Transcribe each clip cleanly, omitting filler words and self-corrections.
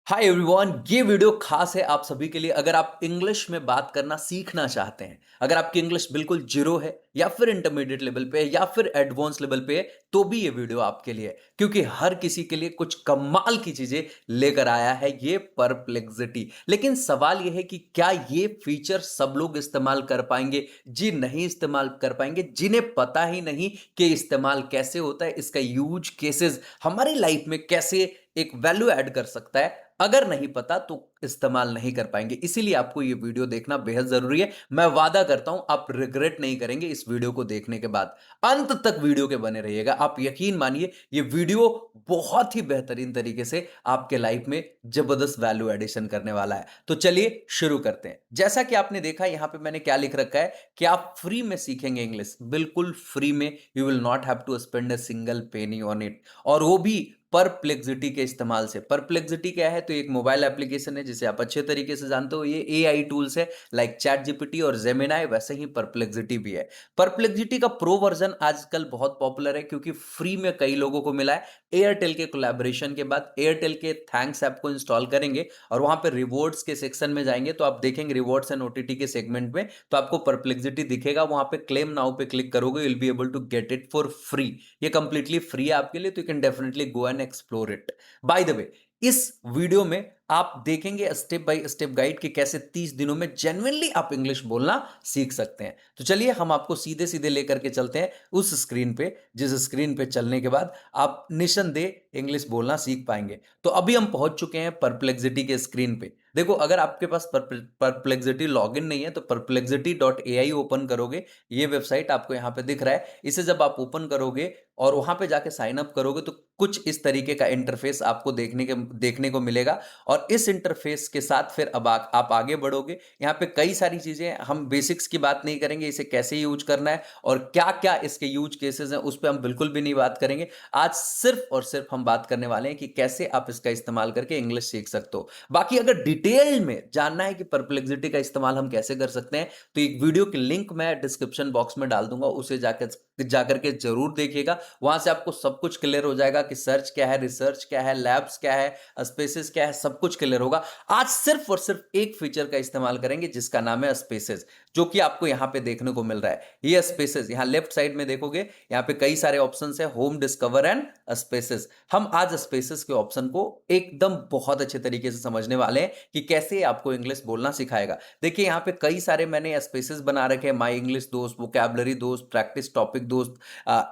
Hi everyone, ये video खास है आप सभी के लिए। अगर आप इंग्लिश में बात करना सीखना चाहते हैं, अगर आपकी इंग्लिश बिल्कुल जीरो है या फिर इंटरमीडिएट लेवल पे है या फिर एडवांस लेवल पे है, तो भी ये वीडियो आपके लिए है, क्योंकि हर किसी के लिए कुछ कमाल की चीजें लेकर आया है ये परप्लेक्सिटी। लेकिन सवाल ये है कि क्या ये फीचर सब लोग इस्तेमाल कर पाएंगे? जी नहीं, इस्तेमाल कर पाएंगे। जिन्हें पता ही नहीं कि इस्तेमाल कैसे होता है, इसका यूज केसेस हमारी लाइफ में कैसे एक वैल्यू ऐड कर सकता है, अगर नहीं पता तो इस्तेमाल नहीं कर पाएंगे। इसीलिए आपको यह वीडियो देखना बेहद जरूरी है। मैं वादा करता हूं आप रिग्रेट नहीं करेंगे इस वीडियो को देखने के बाद। अंत तक वीडियो के बने रहिएगा। आप यकीन मानिए ये वीडियो बहुत ही बेहतरीन तरीके से आपके लाइफ में जबरदस्त वैल्यू एडिशन करने वाला है। तो चलिए शुरू करते हैं। जैसा कि आपने देखा यहां पे मैंने क्या लिख रखा है कि आप फ्री में सीखेंगे इंग्लिश, बिल्कुल फ्री में। You will not have to spend a single penny on it, और वो भी परप्लेक्सिटी के इस्तेमाल से। परप्लेक्सिटी क्या है? तो एक मोबाइल एप्लीकेशन है जिसे आप अच्छे तरीके से जानते हो। ये एआई टूल्स है लाइक चैट जीपीटी और जेमिनाई, वैसे ही परप्लेक्सिटी भी है। परप्लेक्सिटी का प्रो वर्जन आजकल बहुत पॉपुलर है क्योंकि फ्री में कई लोगों को मिला है। एयरटेल के कोलैबोरेशन के बाद एयरटेल के थैंक्स ऐप को इंस्टॉल करेंगे और वहां पर रिवॉर्ड्स के सेक्शन में जाएंगे तो आप देखेंगे रिवॉर्ड्स एंड ओटीटी के सेगमेंट में, तो आपको परप्लेक्सिटी दिखेगा। वहां पे क्लेम नाउ पे क्लिक करोगे, you will be able to get it for free. ये कंप्लीटली फ्री है आपके लिए, तो you can definitely go and explore it. By the way, इस वीडियो में आप देखेंगे स्टेप बाय स्टेप गाइड कि कैसे 30 दिनों में जेन्युइनली आप इंग्लिश बोलना सीख सकते हैं। तो चलिए हम आपको सीधे सीधे लेकर के चलते हैं उस स्क्रीन पे, जिस स्क्रीन पे चलने के बाद आप निस्संदेह इंग्लिश बोलना सीख पाएंगे। तो अभी हम पहुंच चुके हैं परप्लेक्सिटी के स्क्रीन पे। देखो, अगर आपके पास परप्लेक्सिटी लॉगिन नहीं है तो perplexity.ai ओपन करोगे। ये वेबसाइट आपको यहां पे दिख रहा है। इसे जब आप ओपन करोगे और वहां पे जाके साइन अप करोगे तो कुछ इस तरीके का इंटरफेस आपको देखने को मिलेगा। और इस इंटरफेस के साथ फिर अब आप आगे बढ़ोगे। यहाँ पे कई सारी चीजें, हम बेसिक्स की बात नहीं करेंगे, इसे कैसे यूज करना है और क्या क्या इसके यूज केसेस हैं उस पर हम बिल्कुल भी नहीं बात करेंगे। आज सिर्फ और सिर्फ हम बात करने वाले हैं कि कैसे आप इसका इस्तेमाल करके इंग्लिश सीख सकते हो। बाकी अगर डिटेल में जानना है कि परप्लेक्सिटी का इस्तेमाल हम कैसे कर सकते हैं, तो एक वीडियो की लिंक मैं डिस्क्रिप्शन बॉक्स में डाल दूंगा, उसे जाकर के जरूर देखिएगा। वहां से आपको सब कुछ क्लियर हो जाएगा कि सर्च क्या है, रिसर्च क्या है, लैब्स क्या है, स्पेसेस क्या है, सब कुछ क्लियर होगा। आज सिर्फ और सिर्फ एक फीचर का इस्तेमाल करेंगे जिसका नाम है स्पेसेस, जो कि आपको यहां पे देखने को मिल रहा है। ये स्पेसेस यहां लेफ्ट साइड में देखोगे, यहां पे कई सारे ऑप्शंस है, होम, डिस्कवर एंड स्पेसेस। हम आज स्पेसेस के ऑप्शन को एकदम बहुत अच्छे तरीके से समझने वाले हैं कि कैसे आपको इंग्लिश बोलना सिखाएगा। देखिए यहां पे कई सारे मैंने स्पेसेस बना रखे हैं। माई इंग्लिश दोस्त, वोकैबुलरी दोस्त, प्रैक्टिस टॉपिक दोस्त,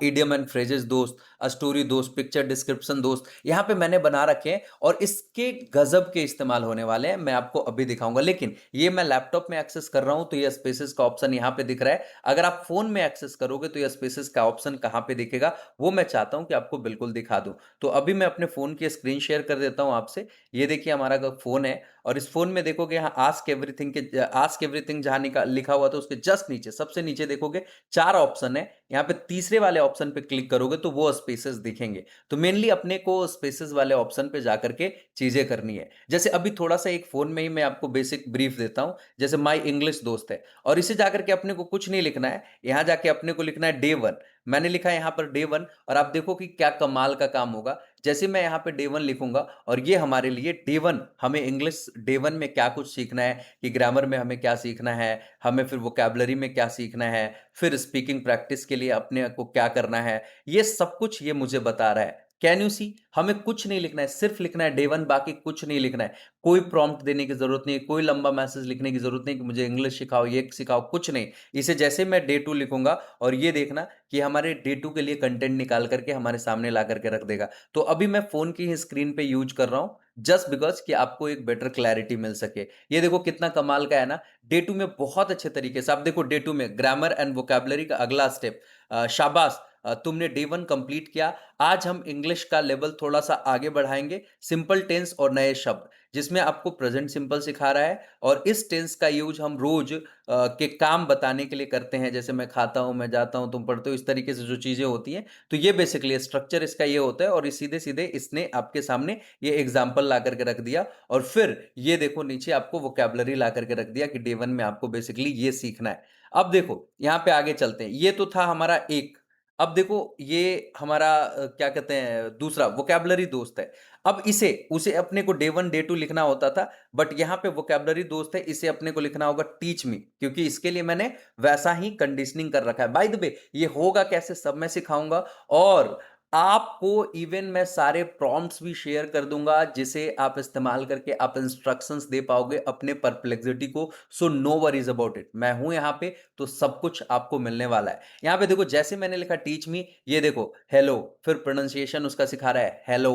इडियम एंड फ्रेजेस दोस्त, स्टोरी दोस्त, पिक्चर डिस्क्रिप्शन दोस्त, यहां पे मैंने बना रखे हैं और इसके गजब के इस्तेमाल होने वाले हैं। मैं आपको अभी दिखाऊंगा, लेकिन ये मैं लैपटॉप में एक्सेस कर रहा हूं तो ये स्पेसेस का ऑप्शन यहां पे दिख रहा है। अगर आप फोन में एक्सेस करोगे तो ये स्पेसेस का ऑप्शन कहां पे दिखेगा वो मैं चाहता हूं कि आपको बिल्कुल दिखा दूं। तो अभी मैं अपने फोन की स्क्रीन शेयर कर देता हूं आपसे। ये देखिए हमारा फोन है और इस फोन में देखोगे यहाँ आस्क एवरीथिंग जहां लिखा हुआ था उसके जस्ट नीचे, सबसे नीचे देखोगे चार ऑप्शन है। यहाँ पे तीसरे वाले ऑप्शन पे क्लिक करोगे तो वो स्पेसेस दिखेंगे। तो मेनली अपने को स्पेसेस वाले ऑप्शन पे जाकर के चीजें करनी है। जैसे अभी थोड़ा सा एक फोन में ही मैं आपको बेसिक ब्रीफ देता हूं। जैसे माई इंग्लिश दोस्त है और इसे जाकर के अपने को कुछ नहीं लिखना है, यहां जाके अपने को लिखना है डे वन। मैंने लिखा है यहां पर डे वन और आप देखो कि क्या कमाल का काम होगा। जैसे मैं यहाँ पे डे वन लिखूंगा और ये हमारे लिए डे वन, हमें इंग्लिश डे वन में क्या कुछ सीखना है, कि ग्रामर में हमें क्या सीखना है, हमें फिर वोकैबुलरी में क्या सीखना है, फिर स्पीकिंग प्रैक्टिस के लिए अपने को क्या करना है, ये सब कुछ ये मुझे बता रहा है। कैन यू सी? हमें कुछ नहीं लिखना है, सिर्फ लिखना है डे वन, बाकी कुछ नहीं लिखना है। कोई प्रॉम्प्ट देने की जरूरत नहीं है, कोई लंबा मैसेज लिखने की जरूरत नहीं कि मुझे इंग्लिश सिखाओ, ये सिखाओ, कुछ नहीं। इसे जैसे मैं डे टू लिखूंगा और ये देखना कि हमारे डे टू के लिए कंटेंट निकाल करके हमारे सामने ला करके रख देगा। तो अभी मैं फोन की ही स्क्रीन पे यूज कर रहा हूं जस्ट बिकॉज कि आपको एक बेटर क्लैरिटी मिल सके। ये देखो कितना कमाल का है ना। डे टू में बहुत अच्छे तरीके से आप देखो, डे टू में ग्रामर एंड वोकैबुलरी का अगला स्टेप, शाबाश, तुमने डे वन कंप्लीट किया। आज हम इंग्लिश का लेवल थोड़ा सा आगे बढ़ाएंगे, सिंपल टेंस और नए शब्द, जिसमें आपको प्रेजेंट सिंपल सिखा रहा है। और इस टेंस का यूज हम रोज के काम बताने के लिए करते हैं, जैसे मैं खाता हूं, मैं जाता हूं, तुम पढ़ते हो, इस तरीके से जो चीजें होती हैं। तो ये बेसिकली स्ट्रक्चर इसका ये होता है और इस सीधे सीधे इसने आपके सामने ये एग्जाम्पल ला करके रख दिया। और फिर ये देखो नीचे आपको वोकैबुलरी ला करके रख दिया कि डे वन में आपको बेसिकली ये सीखना है। अब देखो यहां पे आगे चलते हैं। ये तो था हमारा एक, अब देखो ये हमारा क्या कहते हैं दूसरा वोकैबुलरी दोस्त है। अब इसे उसे अपने को डे 1 डे 2 लिखना होता था, बट यहाँ पे वोकैबुलरी दोस्त है, इसे अपने को लिखना होगा टीच मी, क्योंकि इसके लिए मैंने वैसा ही कंडीशनिंग कर रखा है। बाय द वे ये होगा कैसे सब मैं सिखाऊंगा, और आपको इवन मैं सारे प्रॉम्प्ट्स भी शेयर कर दूंगा जिसे आप इस्तेमाल करके आप इंस्ट्रक्शंस दे पाओगे अपने परप्लेक्सिटी को। So no worries about it, मैं हूं यहाँ पे, तो सब कुछ आपको मिलने वाला है। यहाँ पे देखो जैसे मैंने लिखा टीच मी, ये देखो हेलो, फिर प्रोनाउंसिएशन उसका सिखा रहा है हेलो,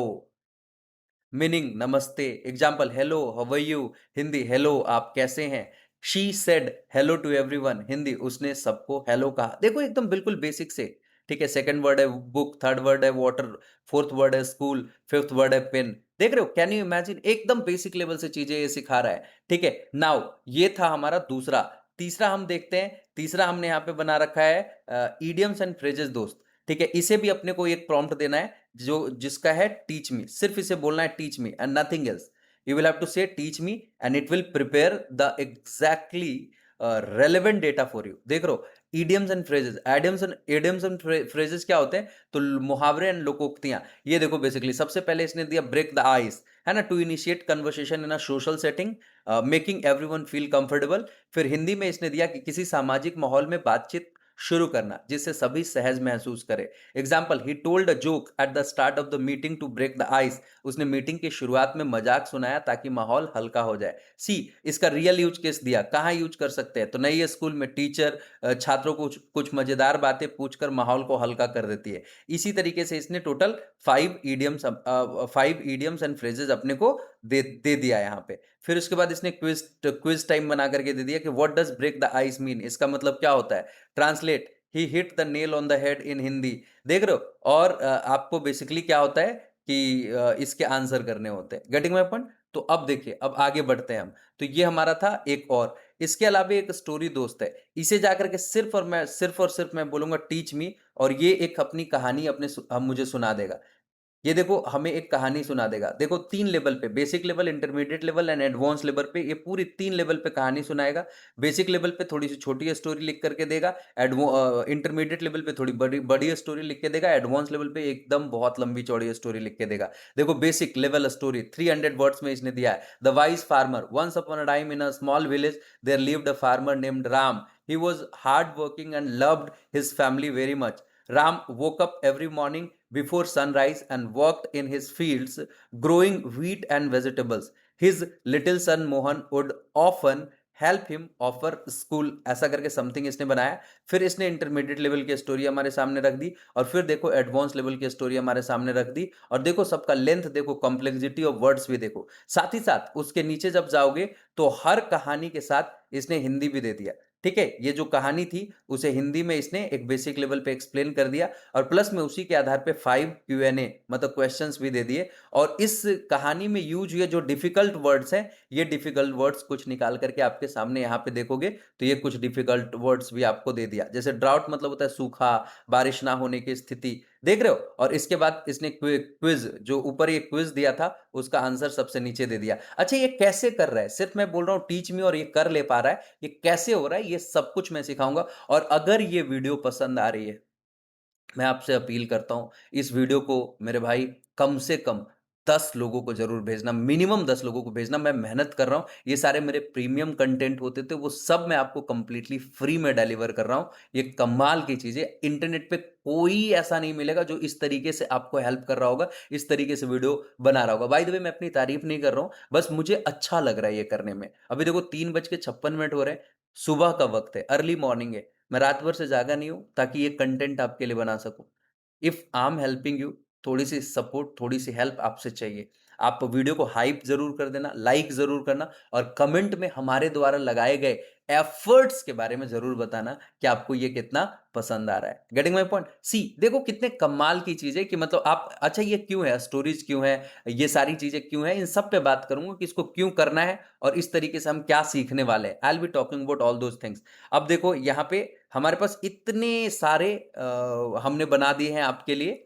मीनिंग नमस्ते। Example hello how are you, Hindi hello आप कैसे हैं। She said hello to everyone, Hindi उसने सबको हेलो कहा। देखो एकदम बिल्कुल बेसिक से, ठीक है। सेकंड वर्ड है बुक, थर्ड वर्ड है वाटर, फोर्थ वर्ड है स्कूल, फिफ्थ वर्ड है पेन। देख रहे हो, कैन यू इमेजिन, एकदम बेसिक लेवल से चीजें ये सिखा रहा है, ठीक है। नाउ ये था हमारा दूसरा। तीसरा हम देखते हैं, तीसरा हमने यहाँ पे बना रखा है ईडियम्स एंड फ्रेजेस दोस्त, ठीक है। इसे भी अपने को एक प्रॉम्प्ट देना है जो जिसका है टीच मी, सिर्फ इसे बोलना है teach me and nothing else. You will have to say teach me and it will prepare the exactly relevant data for you. देख रहे हो idioms and phrases, idioms and phrases क्या होते हैं, तो मुहावरे एंड लोकोक्तियां। ये देखो बेसिकली सबसे पहले इसने दिया ब्रेक द आइस, है ना, to initiate conversation in a social setting, making everyone feel comfortable. फिर हिंदी में इसने दिया कि किसी सामाजिक माहौल में बातचीत शुरू करना जिससे सभी सहज महसूस करें। Example he told a joke at the start of the meeting to break the ice, उसने मीटिंग की शुरुआत में मजाक सुनाया ताकि माहौल हल्का हो जाए। सी इसका रियल यूज केस दिया, कहाँ यूज कर सकते हैं, तो नई स्कूल में टीचर छात्रों को कुछ मजेदार बातें पूछकर माहौल को हल्का कर देती है। इसी तरीके से इसने टोटल 5 इडियम्स एंड फ्रेजेस अपने को दे दिया यहाँ पे। फिर उसके बाद इसने क्विज क्विज टाइम बना करके दे दिया कि what does break the ice mean, इसका मतलब क्या होता है। Translate he hit the nail on the head in Hindi. देख रहे हो, और आपको बेसिकली क्या होता है कि इसके आंसर करने होते हैं। Getting my point. तो अब देखिए, अब आगे बढ़ते हैं हम। तो ये हमारा था एक और, इसके अलावा एक स्टोरी दोस्त है, इसे जाकर के सिर्फ और सिर्फ मैं बोलूंगा टीच मी, और ये एक अपनी कहानी हम मुझे सुना देगा। ये देखो हमें एक कहानी सुना देगा। देखो 3 लेवल पे, basic level, intermediate level and advance level पे, ये पूरी 3 लेवल पे कहानी सुनाएगा। बेसिक लेवल पे थोड़ी सी छोटी स्टोरी लिख करके देगा, इंटरमीडिएट लेवल पे थोड़ी बड़ी बड़ी स्टोरी लिख के देगा, एडवांस लेवल पे एकदम बहुत लंबी चौड़ी स्टोरी लिख के देगा। देखो बेसिक लेवल स्टोरी 300 वर्ड्स में इसने दिया है। The wise farmer, once upon a time in a small village there lived a farmer named Ram. He was hard working and loved his family very much. Ram woke up every morning before sunrise and worked in his fields growing wheat and vegetables. His little son Mohan would often help him offer school, ऐसा करके something इसने बनाया। फिर इसने intermediate level की story हमारे सामने रख दी, और फिर देखो एडवांस लेवल की स्टोरी हमारे सामने रख दी। और देखो सबका लेंथ देखो, कॉम्प्लेक्सिटी ऑफ वर्ड्स भी देखो। साथ ही साथ उसके नीचे जब जाओगे तो हर कहानी के साथ इसने हिंदी भी दे दिया, ठीक है। ये जो कहानी थी उसे हिंदी में इसने एक बेसिक लेवल पे एक्सप्लेन कर दिया, और प्लस में उसी के आधार पे 5 Q&A मतलब क्वेश्चंस भी दे दिए। और इस कहानी में यूज हुए जो डिफिकल्ट वर्ड्स हैं, ये डिफिकल्ट वर्ड्स कुछ निकाल करके आपके सामने यहाँ पे देखोगे तो ये कुछ डिफिकल्ट वर्ड्स भी आपको दे दिया। जैसे ड्राउट मतलब होता है सूखा, बारिश ना होने की स्थिति, देख रहे हो। और इसके बाद इसने क्विज, जो ऊपर ये क्विज दिया था उसका आंसर सबसे नीचे दे दिया। अच्छा ये कैसे कर रहा है, सिर्फ मैं बोल रहा हूं टीच मी और ये कर ले पा रहा है, ये कैसे हो रहा है, ये सब कुछ मैं सिखाऊंगा। और अगर ये वीडियो पसंद आ रही है, मैं आपसे अपील करता हूं इस वीडियो को मेरे भाई कम से कम 10 लोगों को जरूर भेजना, मिनिमम 10 लोगों को भेजना। मैं मेहनत कर रहा हूं, ये सारे मेरे प्रीमियम कंटेंट होते थे वो सब मैं आपको कंप्लीटली फ्री में डिलीवर कर रहा हूं। ये कमाल की चीज है, इंटरनेट पे कोई ऐसा नहीं मिलेगा जो इस तरीके से आपको हेल्प कर रहा होगा, इस तरीके से वीडियो बना रहा होगा। बाय द वे मैं अपनी तारीफ नहीं कर रहा हूं, बस मुझे अच्छा लग रहा है ये करने में। अभी देखो 3:56 हो रहे हैं, सुबह का वक्त है, अर्ली मॉर्निंग है, मैं रात भर से जागा नहीं हूं ताकि ये कंटेंट आपके लिए बना सकूं। If I am helping you, थोड़ी सी सपोर्ट, थोड़ी सी हेल्प आपसे चाहिए। आप वीडियो को हाइप जरूर कर देना, लाइक जरूर करना, और कमेंट में हमारे द्वारा लगाए गए एफर्ट्स के बारे में जरूर बताना कि आपको ये कितना पसंद आ रहा है। Getting my point. सी देखो कितने कमाल की चीज है कि मतलब आप, अच्छा ये क्यों है, स्टोरीज क्यों है, ये सारी चीजें क्यों है, इन सब पे बात करूंगा कि इसको क्यों करना है और इस तरीके से हम क्या सीखने वाले हैं। आई will be talking about all those things. अब देखो यहाँ पे हमारे पास इतने सारे हमने बना दिए हैं आपके लिए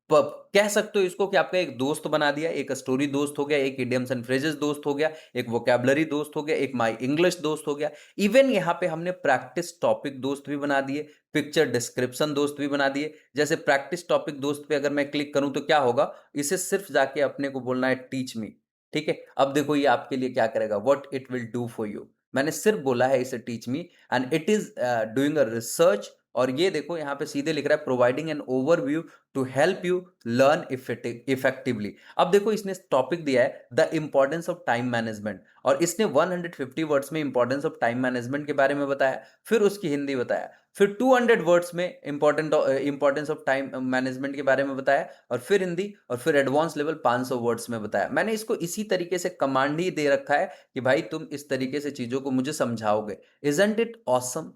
कह सकते हो इसको कि आपका एक दोस्त बना दिया, एक स्टोरी दोस्त हो गया, एक इडियम्स एंड फ्रेजेस दोस्त हो गया, एक वोकैबुलरी दोस्त हो गया, एक माई इंग्लिश दोस्त हो गया। इवन यहाँ पे हमने प्रैक्टिस टॉपिक दोस्त भी बना दिए, पिक्चर डिस्क्रिप्शन दोस्त भी बना दिए। जैसे प्रैक्टिस टॉपिक दोस्त पे अगर मैं क्लिक करूं तो क्या होगा, इसे सिर्फ जाके अपने को बोलना है टीच मी। ठीक है, अब देखो ये आपके लिए क्या करेगा, what it will do for you. मैंने सिर्फ बोला है इसे teach me, and it is doing a research. और ये देखो यहाँ पे सीधे लिख रहा है providing an overview to help you learn effectively. अब देखो इसने टॉपिक दिया है the importance of time management, और इसने 150 वर्ड्स में इंपॉर्टेंस ऑफ टाइम मैनेजमेंट के बारे में बताया, फिर उसकी हिंदी बताया, फिर 200 वर्ड्स में इंपॉर्टेंस ऑफ टाइम मैनेजमेंट के बारे में बताया, और फिर हिंदी, और फिर एडवांस लेवल 500 वर्ड्स में बताया। मैंने इसको इसी तरीके से कमांड ही दे रखा है कि भाई तुम इस तरीके से चीजों को मुझे समझाओगे। Isn't it awesome?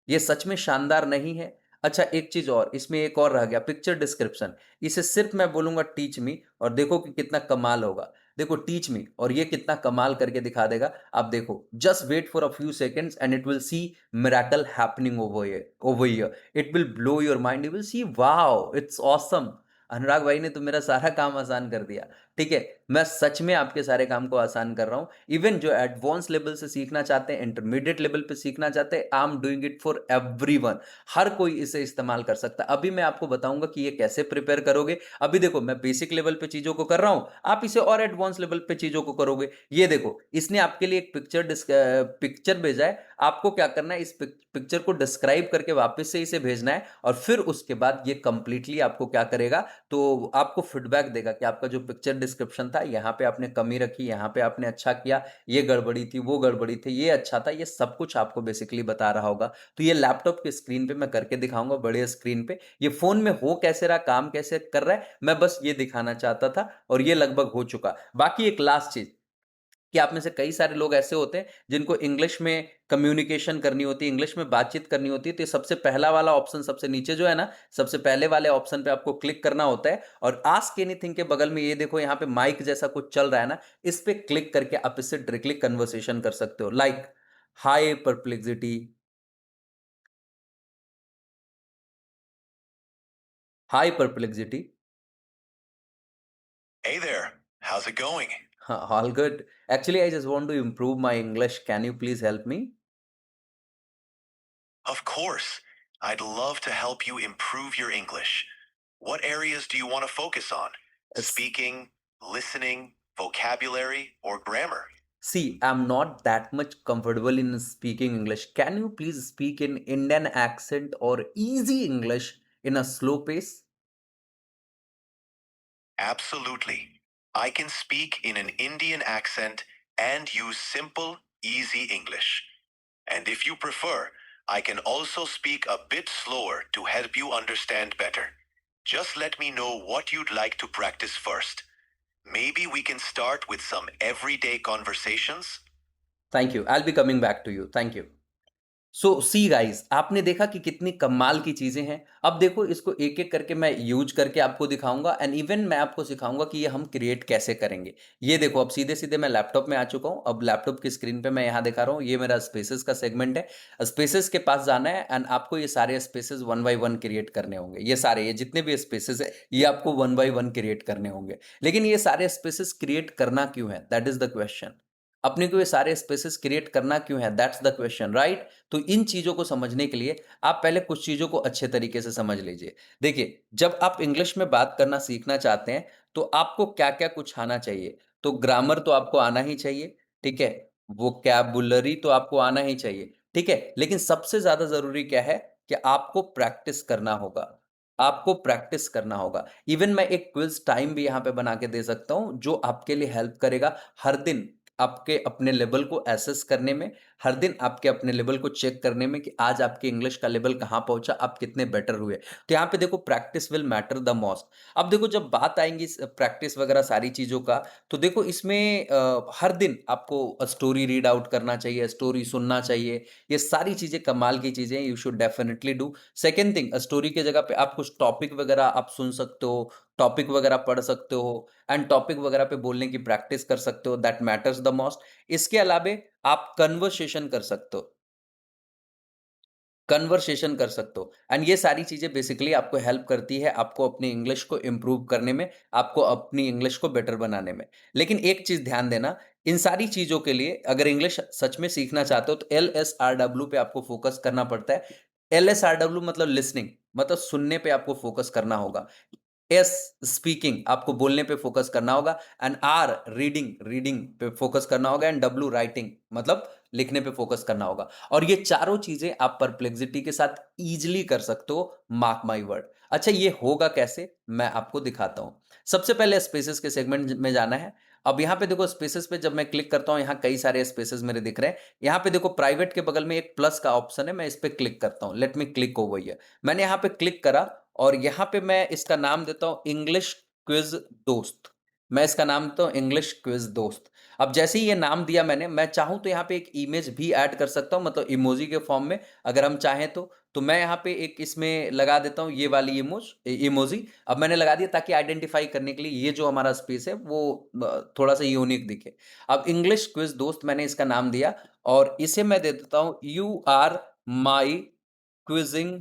ये सच में शानदार नहीं है? अच्छा एक चीज और, इसमें एक और रह गया, पिक्चर डिस्क्रिप्शन। इसे सिर्फ मैं बोलूंगा टीच मी, और देखो कि कितना कमाल होगा। देखो टीच मी, और ये कितना कमाल करके दिखा देगा। आप देखो, just wait for a few seconds and it will see miracle happening over here. It will blow your mind, you will see wow it's awesome. Anurag भाई ने तो मेरा सारा काम आसान कर दिया। ठीक है, मैं सच में आपके सारे काम को आसान कर रहा हूं। इवन जो एडवांस लेवल से सीखना चाहते हैं, इंटरमीडिएट लेवल पे सीखना चाहते हैं, I am doing it for everyone. हर कोई इसे इस्तेमाल कर सकता है। अभी मैं आपको बताऊंगा कि ये कैसे प्रिपेयर करोगे। अभी देखो मैं बेसिक लेवल पे चीजों को कर रहा हूं, आप इसे और एडवांस लेवल पे चीजों को करोगे। ये देखो इसने आपके लिए एक पिक्चर भेजा है, आपको क्या करना है, इस पिक्चर को डिस्क्राइब करके वापस से इसे भेजना है, और फिर उसके बाद ये कंप्लीटली आपको क्या करेगा, तो आपको फीडबैक देगा कि आपका जो पिक्चर डिस्क्रिप्शन था, यहाँ पे आपने कमी रखी, यहाँ पे आपने अच्छा किया, ये गड़बड़ी थी, वो गड़बड़ी थी, ये अच्छा था, ये सब कुछ आपको बेसिकली बता रहा होगा। तो ये लैपटॉप की स्क्रीन पे मैं करके दिखाऊंगा, बड़े स्क्रीन पे। ये फोन में हो कैसे रहा, काम कैसे कर रहा है, मैं बस ये दिखाना चाहता था, और ये लगभग हो चुका। बाकी एक लास्ट चीज, कि आप में से कई सारे लोग ऐसे होते हैं जिनको इंग्लिश में कम्युनिकेशन करनी होती है, इंग्लिश में बातचीत करनी होती है, तो ये सबसे पहला वाला ऑप्शन सबसे नीचे जो है ना, सबसे पहले वाले ऑप्शन पे आपको क्लिक करना होता है, और आस्क एनीथिंग के बगल में ये देखो यहाँ पे माइक जैसा कुछ चल रहा है ना, इस पे क्लिक करके आप इससे डायरेक्टली कन्वर्सेशन कर सकते हो, like high perplexity, high perplexity. Hey there, how's it going? All good, actually I just want to improve my English, can you please help me? Of course, I'd love to help you improve your English. What areas do you want to focus on? Speaking, listening, vocabulary, or grammar? See, I'm not that much comfortable in speaking English. Can you please speak in Indian accent or easy English in a slow pace? Absolutely. I can speak in an Indian accent and use simple, easy English. And if you prefer, I can also speak a bit slower to help you understand better. Just let me know what you'd like to practice first. Maybe we can start with some everyday conversations. Thank you. I'll be coming back to you. Thank you. So see guys, आपने देखा कि कितनी कमाल की चीजें हैं। अब देखो इसको एक एक करके मैं यूज करके आपको दिखाऊंगा, एंड इवन मैं आपको सिखाऊंगा कि ये हम क्रिएट कैसे करेंगे। ये देखो अब सीधे सीधे मैं लैपटॉप में आ चुका हूं। अब लैपटॉप की स्क्रीन पे मैं यहाँ दिखा रहा हूँ, ये मेरा स्पेसेस का सेगमेंट है। स्पेसेस के पास जाना है, एंड आपको ये सारे spaces one by one create करने होंगे। ये सारे, ये जितने भी स्पेसेस है, ये आपको वन बाई वन क्रिएट करने होंगे। लेकिन ये सारे स्पेसेस क्रिएट करना क्यों है, दैट इज द क्वेश्चन। अपने को ये सारे स्पेसेस क्रिएट करना क्यों है, दैट्स द क्वेश्चन, राइट। तो इन चीजों को समझने के लिए आप पहले कुछ चीजों को अच्छे तरीके से समझ लीजिए। देखिए, जब आप इंग्लिश में बात करना सीखना चाहते हैं, तो आपको क्या-क्या कुछ आना चाहिए। तो ग्रामर तो आपको आना ही चाहिए, ठीक है? वोकैब्युलरी तो आपको आना ही चाहिए, ठीक है? लेकिन सबसे ज़्यादा ज़रूरी क्या है कि आपको प्रैक्टिस करना होगा। आपको प्रैक्टिस करना होगा। इवन मैं एक क्विज़ टाइम भी यहाँ पे बना के दे सकता हूँ, जो आपके लिए हेल्प करेगा हर दिन आपके अपने लेवल को एसेस करने में, हर दिन आपके अपने लेवल को चेक करने में कि आज आपके इंग्लिश का लेवल कहाँ पहुँचा, आप कितने बेटर हुए। तो यहाँ पे देखो practice will matter the most. अब देखो जब बात आएँगी इस प्रैक्टिस वगैरह सारी चीज़ों का, तो देखो इसमें हर दिन आपको स्टोरी रीड आउट करना चाहिए, स्टोरी सुनना चाहिए। ये सारी चीज़ें कमाल की चीज़ें हैं, you should definitely do. Second thing, story की जगह पे आप कुछ टॉपिक वगैरह आप सुन सकते हो, टॉपिक वगैरह पढ़ सकते हो, एंड टॉपिक वगैरह पे बोलने की प्रैक्टिस कर सकते हो, दैट मैटर्स द मोस्ट। इसके अलावे आप कन्वर्सेशन कर सकते हो। कन्वर्सेशन कर सकते हो एंड ये सारी चीज़ें बेसिकली आपको हेल्प करती है आपको अपनी इंग्लिश को इम्प्रूव करने में, आपको अपनी इंग्लिश को बेटर बनाने में। लेकिन एक चीज़ ध्यान देना, इन सारी चीज़ों के लिए अगर इंग्लिश सच में सीखना चाहते हो तो एलएसआरडब्ल्यू पे आपको फोकस करना पड़ता है। एलएसआरडब्ल्यू मतलब लिसनिंग, मतलब सुनने पे आपको फोकस करना होगा। एस स्पीकिंग आपको बोलने पे फोकस करना होगा एंड आर रीडिंग रीडिंग पे फोकस करना होगा एंड डब्ल्यू राइटिंग मतलब लिखने पे फोकस करना होगा। और ये चारों चीजें आप परप्लेक्सिटी के साथ इजीली कर सकते हो, मार्क माई वर्ड। अच्छा, ये होगा कैसे, मैं आपको दिखाता हूं। सबसे पहले स्पेसेस के सेगमेंट में जाना है। अब यहाँ पे देखो स्पेसेस पे जब मैं क्लिक करता हूं, यहाँ कई सारे स्पेसेस मेरे दिख रहे हैं। यहाँ पे देखो प्राइवेट के बगल में एक प्लस का ऑप्शन है, मैं इस पे क्लिक करता हूं। Let me click over here. मैंने यहाँ पे क्लिक करा और यहाँ पे मैं इसका नाम देता हूँ इंग्लिश क्विज दोस्त। मैं इसका नाम देता हूँ इंग्लिश क्विज दोस्त। अब जैसे ही ये नाम दिया मैंने, मैं चाहूँ तो यहाँ पे एक इमेज भी ऐड कर सकता हूँ, मतलब इमोजी के फॉर्म में अगर हम चाहें तो मैं यहाँ पे एक इसमें लगा देता हूँ ये वाली इमोजी। अब मैंने लगा दिया ताकि आइडेंटिफाई करने के लिए ये जो हमारा स्पेस है वो थोड़ा सा यूनिक दिखे। अब इंग्लिश क्विज दोस्त मैंने इसका नाम दिया और इसे मैं दे देता हूँ you are my quizzing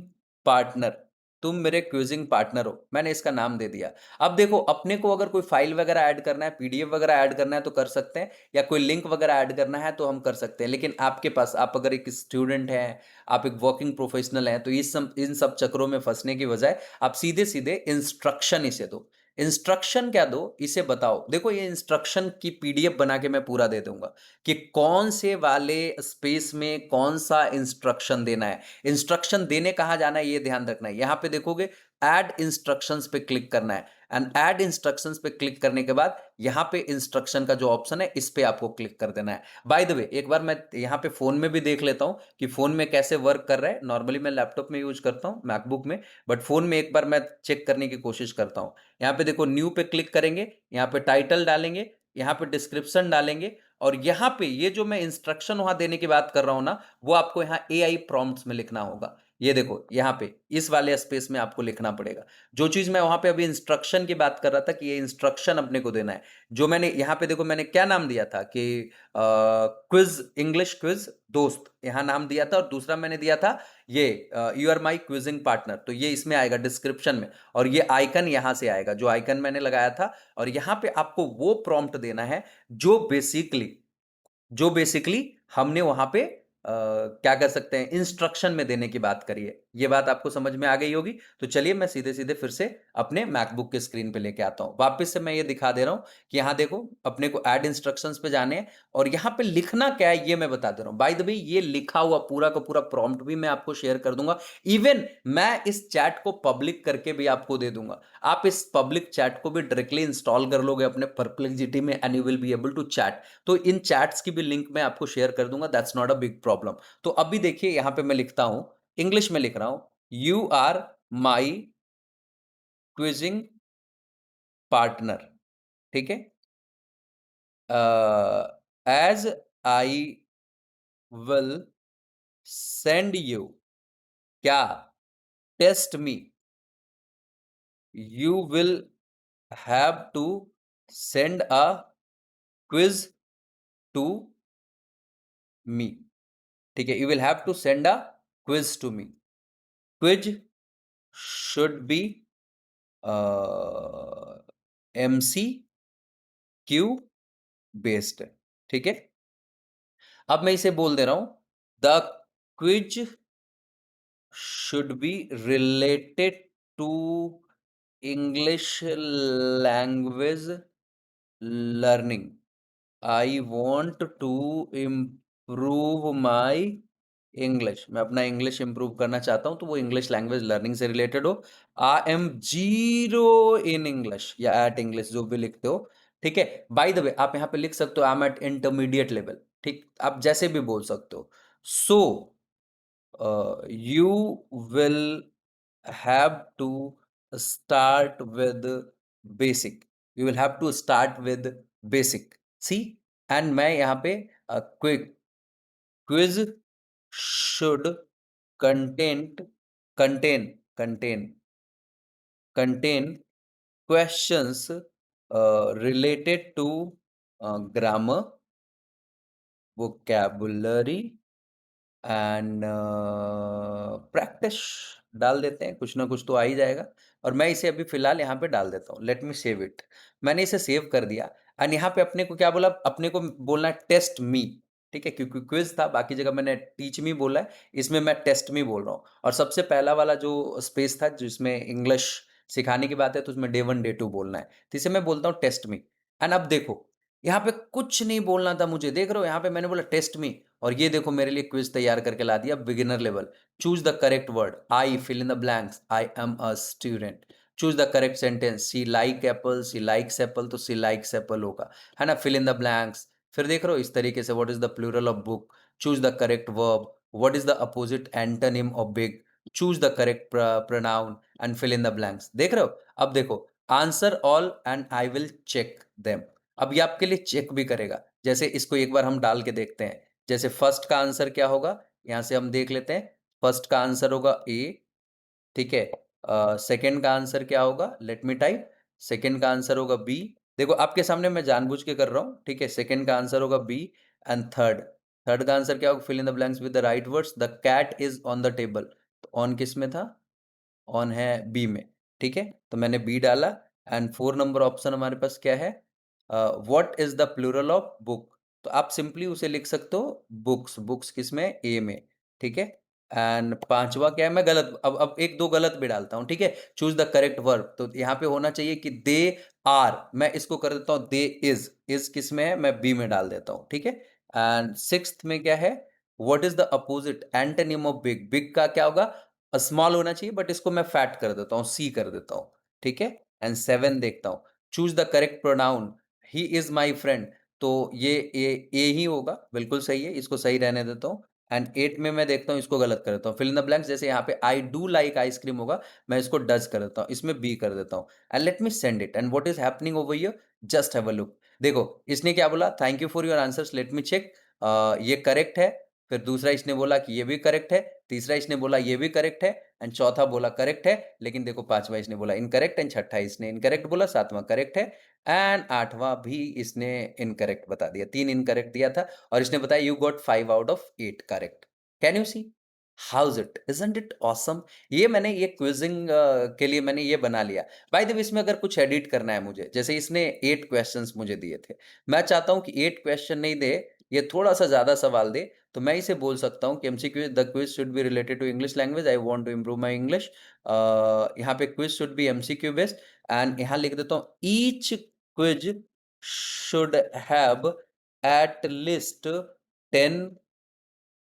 partner. तुम मेरे क्विजिंग पार्टनर हो, मैंने इसका नाम दे दिया। अब देखो अपने को अगर कोई फाइल वगैरह ऐड करना है, पीडीएफ वगैरह ऐड करना है तो कर सकते हैं, या कोई लिंक वगैरह ऐड करना है तो हम कर सकते हैं। लेकिन आपके पास, आप अगर एक स्टूडेंट हैं, आप एक वर्किंग प्रोफेशनल हैं, तो इन सब चक्करों में फंसने की बजाय आप सीधे सीधे इंस्ट्रक्शन इसे दो। इंस्ट्रक्शन क्या दो, इसे बताओ। देखो ये इंस्ट्रक्शन की पीडीएफ बना के मैं पूरा दे दूंगा कि कौन से वाले स्पेस में कौन सा इंस्ट्रक्शन देना है। इंस्ट्रक्शन देने कहाँ जाना है ये ध्यान रखना है। यहाँ पे देखोगे ऐड इंस्ट्रक्शंस पे क्लिक करना है एंड ऐड इंस्ट्रक्शंस पे क्लिक करने के बाद यहाँ पे इंस्ट्रक्शन का जो ऑप्शन है इस पे आपको क्लिक कर देना है। बाय द वे एक बार मैं यहाँ पे फोन में भी देख लेता हूँ कि फोन में कैसे वर्क कर रहा है। नॉर्मली मैं लैपटॉप में यूज करता हूँ, मैकबुक में, बट फोन में एक बार मैं चेक करने की कोशिश करता हूँ। यहाँ पे देखो न्यू पे क्लिक करेंगे, यहाँ पे टाइटल डालेंगे, यहाँ पे डिस्क्रिप्शन डालेंगे और यहाँ पे ये जो मैं इंस्ट्रक्शन वहां देने की बात कर रहा हूं ना, वो आपको यहाँ एआई प्रॉम्प्ट्स में लिखना होगा। ये देखो यहाँ पे इस वाले स्पेस में आपको लिखना पड़ेगा जो चीज मैं वहां पे अभी इंस्ट्रक्शन की बात कर रहा था कि ये इंस्ट्रक्शन अपने को देना है। जो मैंने यहाँ पे देखो मैंने क्या नाम दिया था कि क्विज, इंग्लिश क्विज दोस्त, यहाँ नाम दिया था और दूसरा मैंने दिया था ये you are my quizzing partner. तो ये इसमें आएगा डिस्क्रिप्शन में और ये आइकन यहाँ से आएगा जो आइकन मैंने लगाया था। और यहाँ पे आपको वो प्रॉम्प्ट देना है जो बेसिकली हमने वहां पे क्या कर सकते हैं, इंस्ट्रक्शन में देने की बात करी है। ये बात आपको समझ में आ गई होगी। तो चलिए मैं सीधे सीधे फिर से अपने मैकबुक के स्क्रीन पे लेके आता हूं। वापस से मैं ये दिखा दे रहा हूं कि यहां देखो अपने को ऐड इंस्ट्रक्शंस पे जाने हैं और यहां पे लिखना क्या है ये मैं बता दे रहा हूं। बाय द वे ये लिखा हुआ पूरा का पूरा प्रॉम्प्ट भी मैं आपको शेयर कर दूंगा। इवन मैं इस चैट को पब्लिक करके भी आपको दे दूंगा। आप इस पब्लिक चैट को भी डायरेक्टली इंस्टॉल कर लोगे अपने परप्लेक्सिटी में and you will be able to chat. तो इन चैट्स की भी लिंक मैं आपको शेयर कर दूंगा, that's not a big problem. तो अभी देखिए यहां पे मैं लिखता हूं, इंग्लिश में लिख रहा हूं, you are my quizzing partner. ठीक है, as I will send you, क्या, test me, you will have to send a quiz to me. ठीक है, you will have to send a quiz to me. Quiz should be MCQ based. ठीक है, अब मैं इसे बोल दे रहा हूं, the quiz should be related to English language learning. I want to improve my English. मैं अपना इंग्लिश इंप्रूव करना चाहता हूं तो वो इंग्लिश लैंग्वेज लर्निंग से रिलेटेड हो। I am zero in English या एट इंग्लिश, जो भी लिखते हो। ठीक है, बाय द वे आप यहां पे लिख सकते हो I am at intermediate level. ठीक, आप जैसे भी बोल सकते हो। So you will have to start with basic. You will have to start with basic. See, and मैं यहाँ पे quick quiz should content content content content questions related to grammar, vocabulary and practice डाल देते हैं, कुछ ना कुछ तो आ ही जाएगा। और मैं इसे अभी फिलहाल यहाँ पे डाल देता हूँ, लेट मी सेव इट। मैंने इसे सेव कर दिया एंड यहाँ पे अपने को क्या बोला, अपने को बोलना है टेस्ट मी, ठीक है, क्योंकि क्विज था, बाकी जगह मैंने टीच मी बोला है, इसमें मैं टेस्ट मी बोल रहा हूँ। और सबसे पहला वाला जो स्पेस था जिसमें इंग्लिश सिखाने की बात है, तो उसमें डे 1 डे 2 बोलना है, तो इसे मैं बोलता हूँ टेस्ट मी। एंड अब देखो, यहाँ पे कुछ नहीं बोलना था मुझे, देख रहे हो, यहाँ पे मैंने बोला टेस्ट मी, और ये देखो मेरे लिए क्विज तैयार करके ला दिया, beginner level. Choose the correct word, I fill in the blanks, I am a student. Choose the correct sentence, she like apple, she likes apple, तो सी लाइक्स एप्पल होगा, है ना, फिल इन द ब्लैंक्स। फिर देख रहे हो इस तरीके से, what is the plural of book, choose the correct verb, what is the opposite antonym of big, choose the correct pronoun and fill in the blanks. देख रहे हो, अब देखो, answer all and I will check them. अब ये आपके लिए check भी करेगा, जैसे इसको एक बार हम डाल के देखते हैं। जैसे फर्स्ट का आंसर क्या होगा, यहां से हम देख लेते हैं। फर्स्ट का आंसर होगा ए, ठीक है। सेकंड का आंसर क्या होगा, लेट मी टाइप। सेकंड का आंसर होगा बी। देखो आपके सामने मैं जानबूझ के कर रहा हूं, ठीक है। सेकंड का आंसर होगा बी। एंड थर्ड, थर्ड का आंसर क्या होगा, fill in the blanks with the right words. The cat is on the table, तो ऑन किस में था, ऑन है बी में, ठीक है। तो मैंने बी डाला। एंड 4 नंबर ऑप्शन हमारे पास क्या है, what is the plural of book, तो आप सिंपली उसे लिख सकते हो बुक्स, बुक्स किस में, ए में, ठीक है। एंड पांचवा क्या है, मैं गलत, अब एक दो गलत भी डालता हूं, ठीक है। चूज द करेक्ट वर्ब, तो यहाँ पे होना चाहिए कि दे आर, मैं इसको कर देता हूं दे इज किस में है, मैं बी में डाल देता हूं, ठीक है। एंड सिक्स्थ में क्या है, what is the opposite antonym of big, big का क्या होगा, स्मॉल होना चाहिए, बट इसको मैं फैट कर देता हूँ, सी कर देता हूँ, ठीक है। एंड 7 देखता हूँ, choose the correct pronoun, he is my friend, तो ये ए ही होगा, बिल्कुल सही है, इसको सही रहने देता हूँ। एंड 8 में मैं देखता हूँ, इसको गलत कर देता हूँ, फिल इन द ब्लैंक्स, जैसे यहाँ पे आई डू लाइक आइसक्रीम होगा, मैं इसको डज कर देता हूँ, इसमें बी कर देता हूँ। And let me send it, and what is happening over here, just have a look. देखो इसने क्या बोला, thank you for your answers, let me check, ये करेक्ट है। फिर दूसरा इसने बोला कि ये भी करेक्ट है, तीसरा इसने बोला ये भी करेक्ट है, एंड चौथा बोला करेक्ट है, लेकिन देखो पांचवा इसने बोला इनकरेक्ट, एंड छठा इसने इनकरेक्ट बोला, सातवां करेक्ट है, एंड आठवां भी इसने इनकरेक्ट बता दिया, 3 इनकरेक्ट दिया था, और इसने बताया you got 5 out of 8 correct. Can you see, how's it, isn't it awesome. ये मैंने ये क्विजिंग के लिए मैंने ये बना लिया। बाय द वे, इसमें अगर कुछ एडिट करना है मुझे, जैसे इसने 8 क्वेश्चंस मुझे दिए थे, मैं चाहता हूं कि 8 क्वेश्चन नहीं दे, ये थोड़ा सा ज्यादा सवाल दे, तो मैं इसे बोल सकता हूँ कि MCQ, the quiz should be related to English language, I want to improve my English. यहाँ पे quiz should be MCQ based, and यहाँ लिख देता हूँ each quiz should have at least 10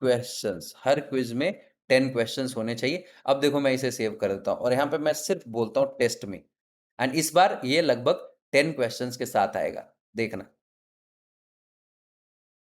questions, हर क्विज में 10 क्वेश्चंस होने चाहिए। अब देखो मैं इसे सेव कर देता हूँ, और यहाँ पे मैं सिर्फ बोलता हूँ टेस्ट में, एंड इस बार ये लगभग 10 क्वेश्चंस के साथ आएगा, देखना।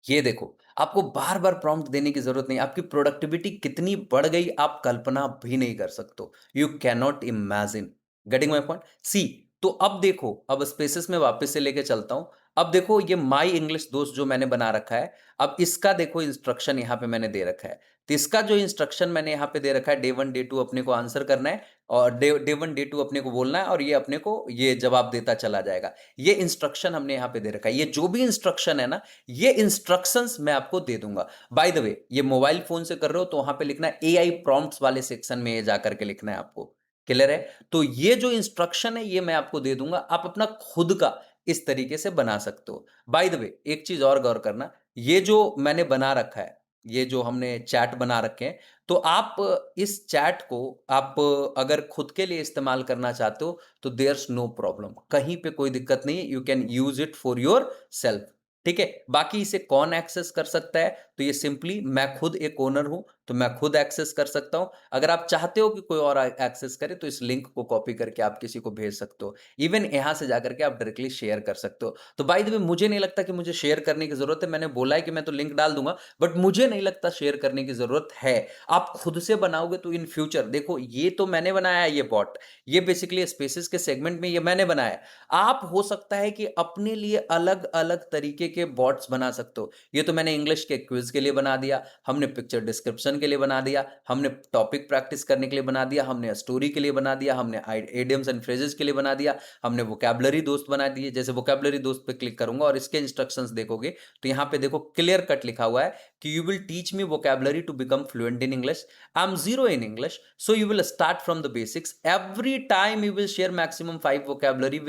ये देखो, आपको बार-बार प्रॉम्प्ट देने की ज़रूरत नहीं, आपकी प्रोडक्टिविटी कितनी बढ़ गई आप कल्पना भी नहीं कर सकते हो। You can not imagine, getting my point? See, तो अब देखो, अब स्पेसेस में वापस से लेके चलता हूँ। अब देखो ये माय इंग्लिश दोस्त जो मैंने बना रखा है, अब इसका देखो इंस्ट्रक्शन यहाँ पे मैंने दे रखा है। तो इसका जो इंस्ट्रक्शन मैंने यहाँ पे दे रखा है, डे 1 डे 2 अपने को आंसर करना है, और डे डे 1 डे 2 अपने को बोलना है, और ये अपने को ये जवाब देता चला जाएगा। ये इंस्ट्रक्शन हमने यहाँ पे दे रखा है। ये जो भी इंस्ट्रक्शन है ना, ये इंस्ट्रक्शंस मैं आपको दे दूंगा। बाय द वे, ये मोबाइल फोन से कर रहे हो तो वहां पे लिखना है एआई प्रॉम्प्ट्स वाले सेक्शन में, ये जाकर के लिखना है आपको। क्लियर है? तो ये जो इंस्ट्रक्शन है ये मैं आपको दे दूंगा, आप अपना खुद का इस तरीके से बना सकते हो। बाय द वे, एक चीज और गौर करना, ये जो मैंने बना रखा है, ये जो हमने चैट बना रखे हैं, तो आप इस चैट को आप अगर खुद के लिए इस्तेमाल करना चाहते हो तो देयर्स नो प्रॉब्लम, कहीं पे कोई दिक्कत नहीं है, you can use it for your self. ठीक है, बाकी इसे कौन एक्सेस कर सकता है, तो ये सिंपली मैं खुद एक ओनर हूं, तो मैं खुद एक्सेस कर सकता हूं। अगर आप चाहते हो कि कोई और एक्सेस करे तो इस लिंक को कॉपी करके आप किसी को भेज सकते हो, इवन यहां से जाकर के आप डायरेक्टली शेयर कर सकते हो। तो बाय द वे, मुझे नहीं लगता कि मुझे शेयर करने की जरूरत है, मैंने बोला है कि मैं तो लिंक डाल दूंगा, बट मुझे नहीं लगता शेयर करने की जरूरत है। आप खुद से बनाओगे तो इन फ्यूचर देखो, ये तो मैंने बनाया है, ये बॉट, ये बेसिकली स्पेसेस के सेगमेंट में ये मैंने बनाया है। आप हो सकता है कि अपने लिए अलग अलग तरीके के बॉट्स बना सकते हो। ये तो मैंने इंग्लिश के क्विज के लिए बना दिया, हमने पिक्चर डिस्क्रिप्शन के लिए बना दिया, हमने टॉपिक प्रैक्टिस करने के लिए बना दिया, हमने स्टोरी के लिए बना दिया, हमने इडियम्स एंड फ्रेजेस के लिए बना दिया, हमने वोकैबुलरी दोस्त बना दिए। जैसे वोकैबुलरी दोस्त पे क्लिक करूंगा और इसके इंस्ट्रक्शंस देखोगे तो यहाँ पे देखो क्लियर कट लिखा हुआ है कि you will teach me vocabulary to become fluent in English. I am zero in English, so you will start from the basics. Every time you will share maximum 5 vocabulary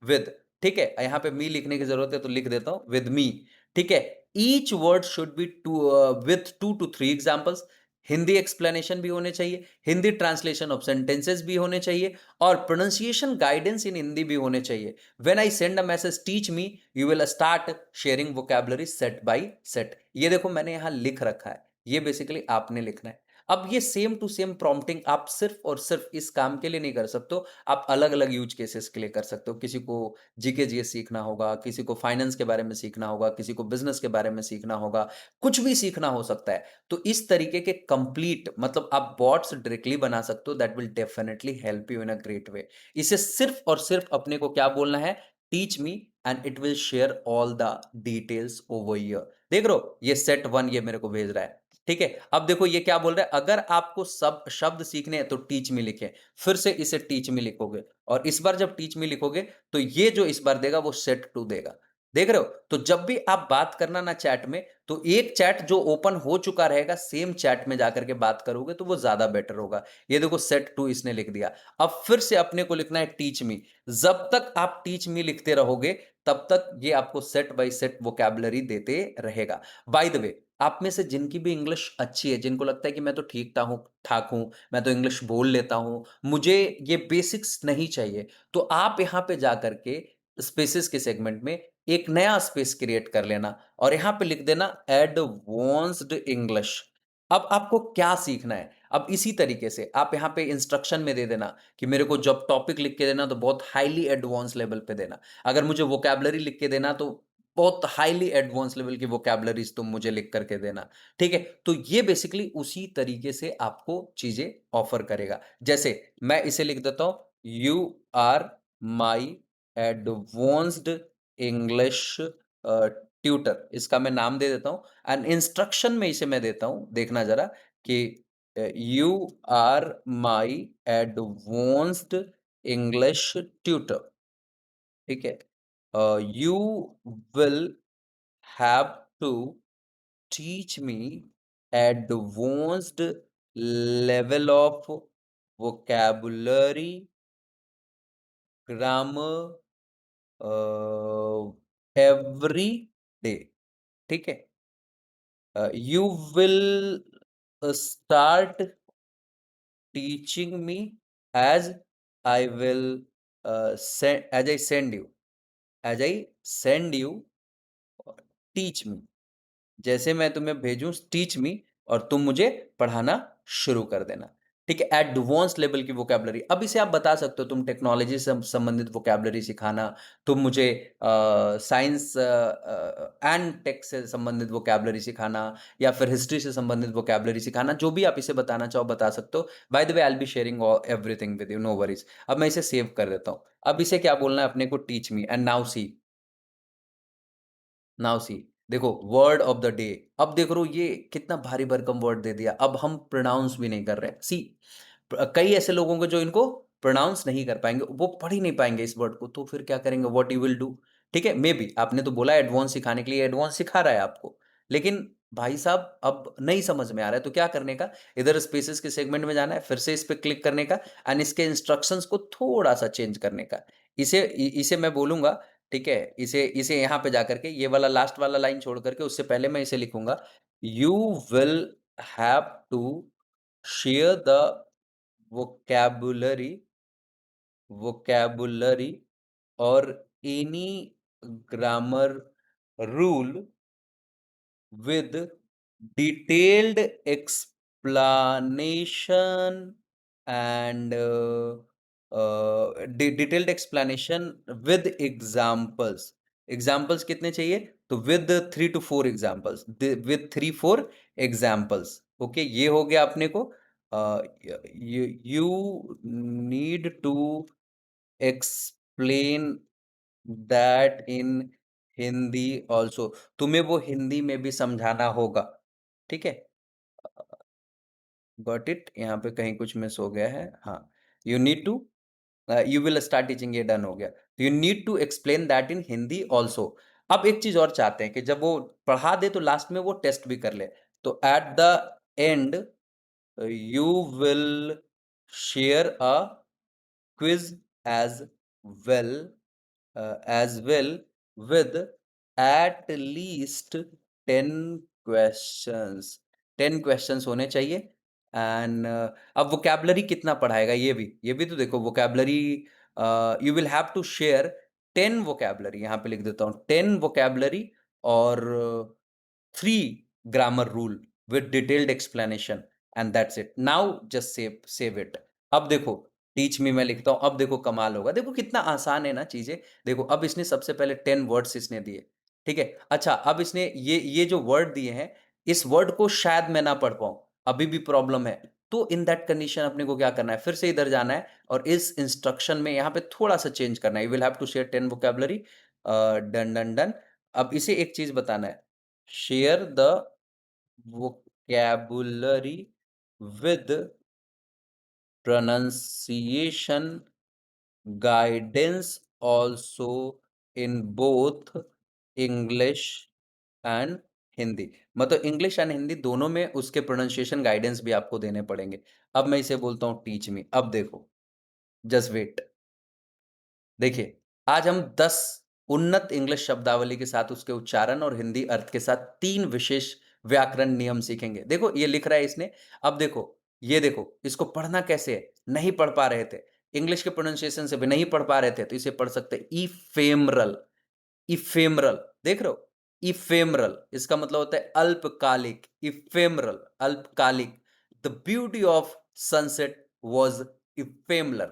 with, ठीक है, यहाँ पे मी लिखने की जरूरत है तो लिख देता हूं with me, ठीक है। Each word should be with 2 to 3 examples. Hindi explanation भी होने चाहिए, हिंदी ट्रांसलेशन ऑफ सेंटेंसेस भी होने चाहिए, और प्रोनाउंसिएशन गाइडेंस इन हिंदी भी होने चाहिए। When I send a message teach me, you will start sharing vocabulary set by set. ये देखो मैंने यहां लिख रखा है, ये बेसिकली आपने लिखना है। अब ये सेम टू सेम प्रॉम्प्टिंग आप सिर्फ और सिर्फ इस काम के लिए नहीं कर सकते हो, आप अलग अलग यूज केसेस के लिए कर सकते हो। किसी को जीके जीएस सीखना होगा, किसी को फाइनेंस के बारे में सीखना होगा, किसी को बिजनेस के बारे में सीखना होगा, कुछ भी सीखना हो सकता है। तो इस तरीके के कंप्लीट मतलब आप बॉट्स डायरेक्टली बना सकते हो, that will definitely help you in a great way. इसे सिर्फ और सिर्फ अपने को क्या बोलना है, teach me, and it will share all the details over here. देख रहे हो ये सेट 1 ये मेरे को भेज रहा है, ठीक है। अब देखो ये क्या बोल रहा है, अगर आपको सब शब्द सीखने हैं तो टीच मी लिखें। फिर से इसे टीच मी लिखोगे, और इस बार जब टीच मी लिखोगे तो ये जो इस बार देगा वो सेट 2 देगा। देख रहे हो, तो जब भी आप बात करना ना चैट में, तो एक चैट जो ओपन हो चुका रहेगा सेम चैट में जाकर के बात करोगे तो वो ज्यादा बेटर होगा। ये देखो सेट 2 इसने लिख दिया। अब फिर से अपने को लिखना है टीच मी। जब तक आप टीच मी लिखते रहोगे तब तक ये आपको सेट बाय सेट वोकैबुलरी देते रहेगा। बाय द वे, आप में से जिनकी भी इंग्लिश अच्छी है, जिनको लगता है कि मैं तो ठीक ठाक हूं, मैं तो इंग्लिश बोल लेता हूं, मुझे ये बेसिक्स नहीं चाहिए, तो आप यहां पे जाकर के स्पेसेस के सेगमेंट में एक नया स्पेस क्रिएट कर लेना और यहां पे लिख देना एडवांस्ड इंग्लिश। अब आपको क्या सीखना है, अब इसी तरीके से आप यहां पे इंस्ट्रक्शन में दे देना कि मेरे को जब टॉपिक लिख के देना तो बहुत हाईली एडवांस लेवल पे देना, अगर मुझे वोकैबुलरी लिख के देना तो बहुत हाईली एडवांस लेवल की वोकैबुलरीज तुम मुझे लिख करके देना, ठीक है। तो ये बेसिकली उसी तरीके से आपको चीजें ऑफर करेगा। जैसे मैं इसे लिख देता हूं, you are my advanced English tutor, इसका मैं नाम दे देता हूं, एंड इंस्ट्रक्शन में इसे मैं देता हूं, देखना जरा कि you are my advanced English tutor, ठीक है। You will have to teach me advanced level of vocabulary, grammar, every day, ठीक है। You will start teaching me as I will send as I send you as I send you teach me, जैसे मैं तुम्हें भेजूं teach me और तुम मुझे पढ़ाना शुरू कर देना, ठीक है। एडवांस लेवल की वोकैबुलरी, अब इसे आप बता सकते हो तुम टेक्नोलॉजी से संबंधित वोकैबुलरी सिखाना, तुम मुझे साइंस एंड टेक से संबंधित वोकैबुलरी सिखाना, या फिर हिस्ट्री से संबंधित वोकैबुलरी सिखाना, जो भी आप इसे बताना चाहो बता सकते हो। By the way I will be sharing everything with you, no worries. अब मैं इसे सेव कर देता हूँ। अब इसे क्या बोलना है अपने को, teach me, and now see, देखो वर्ड ऑफ द डे। अब देख रो ये कितना भारी भरकम वर्ड दे दिया, अब हम प्रोनाउंस भी नहीं कर रहे। सी, कई ऐसे लोग होंगे जो इनको प्रोनाउंस नहीं कर पाएंगे, वो पढ़ ही नहीं पाएंगे इस वर्ड को, तो फिर क्या करेंगे, व्हाट यू विल डू, ठीक है। मे बी आपने तो बोला एडवांस सिखाने के लिए, एडवांस सिखा रहा है आपको, लेकिन भाई साहब अब नहीं समझ में आ रहा है, तो क्या करने का, इधर स्पेसेस के सेगमेंट में जाना है, फिर से इस पे क्लिक करने का, एंड इसके इंस्ट्रक्शंस को थोड़ा सा चेंज करने का। इसे मैं बोलूंगा, ठीक है, इसे यहाँ पे जाकर के ये वाला लास्ट वाला लाइन छोड़ करके उससे पहले मैं इसे लिखूंगा, you will have to share the vocabulary vocabulary or any grammar rule with detailed explanation and detailed explanation with examples। Examples कितने चाहिए, तो with 3 to 4 examples, with 3 4 examples, okay. ये हो गया अपने को, you need to explain that in Hindi also, तुम्हें वो हिंदी में भी समझाना होगा, ठीक है। गॉट इट, यहाँ पे कहीं कुछ मिस हो गया है, हाँ। You need to, you will start teaching, ये डन हो गया। You need to explain that in Hindi also. अब एक चीज और चाहते हैं कि जब वो पढ़ा दे तो लास्ट में वो टेस्ट भी कर ले। तो at the end you will share a quiz as well, as well with at least 10 questions। 10 questions होने चाहिए। एंड अब वोकैबुलरी कितना पढ़ाएगा, ये भी तो देखो। Vocabulary you will have to share 10 vocabulary, यहाँ पे लिख देता हूँ 10 वोकैबुलरी और 3 grammar rule with detailed explanation, and that's it। now just save it। अब देखो, टीच मी मैं लिखता हूं, अब देखो कमाल होगा। देखो कितना आसान है ना चीजें। देखो अब इसने सबसे पहले 10 वर्ड्स इसने दिए, ठीक है। अच्छा, अब इसने ये जो वर्ड दिए हैं, इस वर्ड को शायद मैं ना पढ़ पाऊं, अभी भी प्रॉब्लम है। तो इन दैट कंडीशन अपने को क्या करना है, फिर से इधर जाना है और इस इंस्ट्रक्शन में यहाँ पे थोड़ा सा चेंज करना है। You will have to share 10 vocabulary, done done done. अब इसे एक चीज बताना है, शेयर the vocabulary with pronunciation guidance also in both English and Hindi. मतलब इंग्लिश एंड हिंदी दोनों में उसके प्रोनाउंसिएशन गाइडेंस भी आपको देने पड़ेंगे। अब मैं इसे बोलता हूं टीच मी। अब देखो, जस्ट वेट। देखिए, आज हम 10 उन्नत इंग्लिश शब्दावली के साथ उसके उच्चारण और हिंदी अर्थ के साथ 3 विशेष व्याकरण नियम सीखेंगे। देखो ये लिख रहा है इसने। अब देखो, ये देखो इसको पढ़ना कैसे है, नहीं पढ़ पा रहे थे, इंग्लिश के प्रोनाउंसिएशन से भी नहीं पढ़ पा रहे थे, तो इसे पढ़ सकते इफेमरल। इफेमरल, देख रहे हो, इफेमरल इसका मतलब होता है अल्पकालिक। इफेमरल, अल्पकालिक। The beauty of sunset was ephemeral.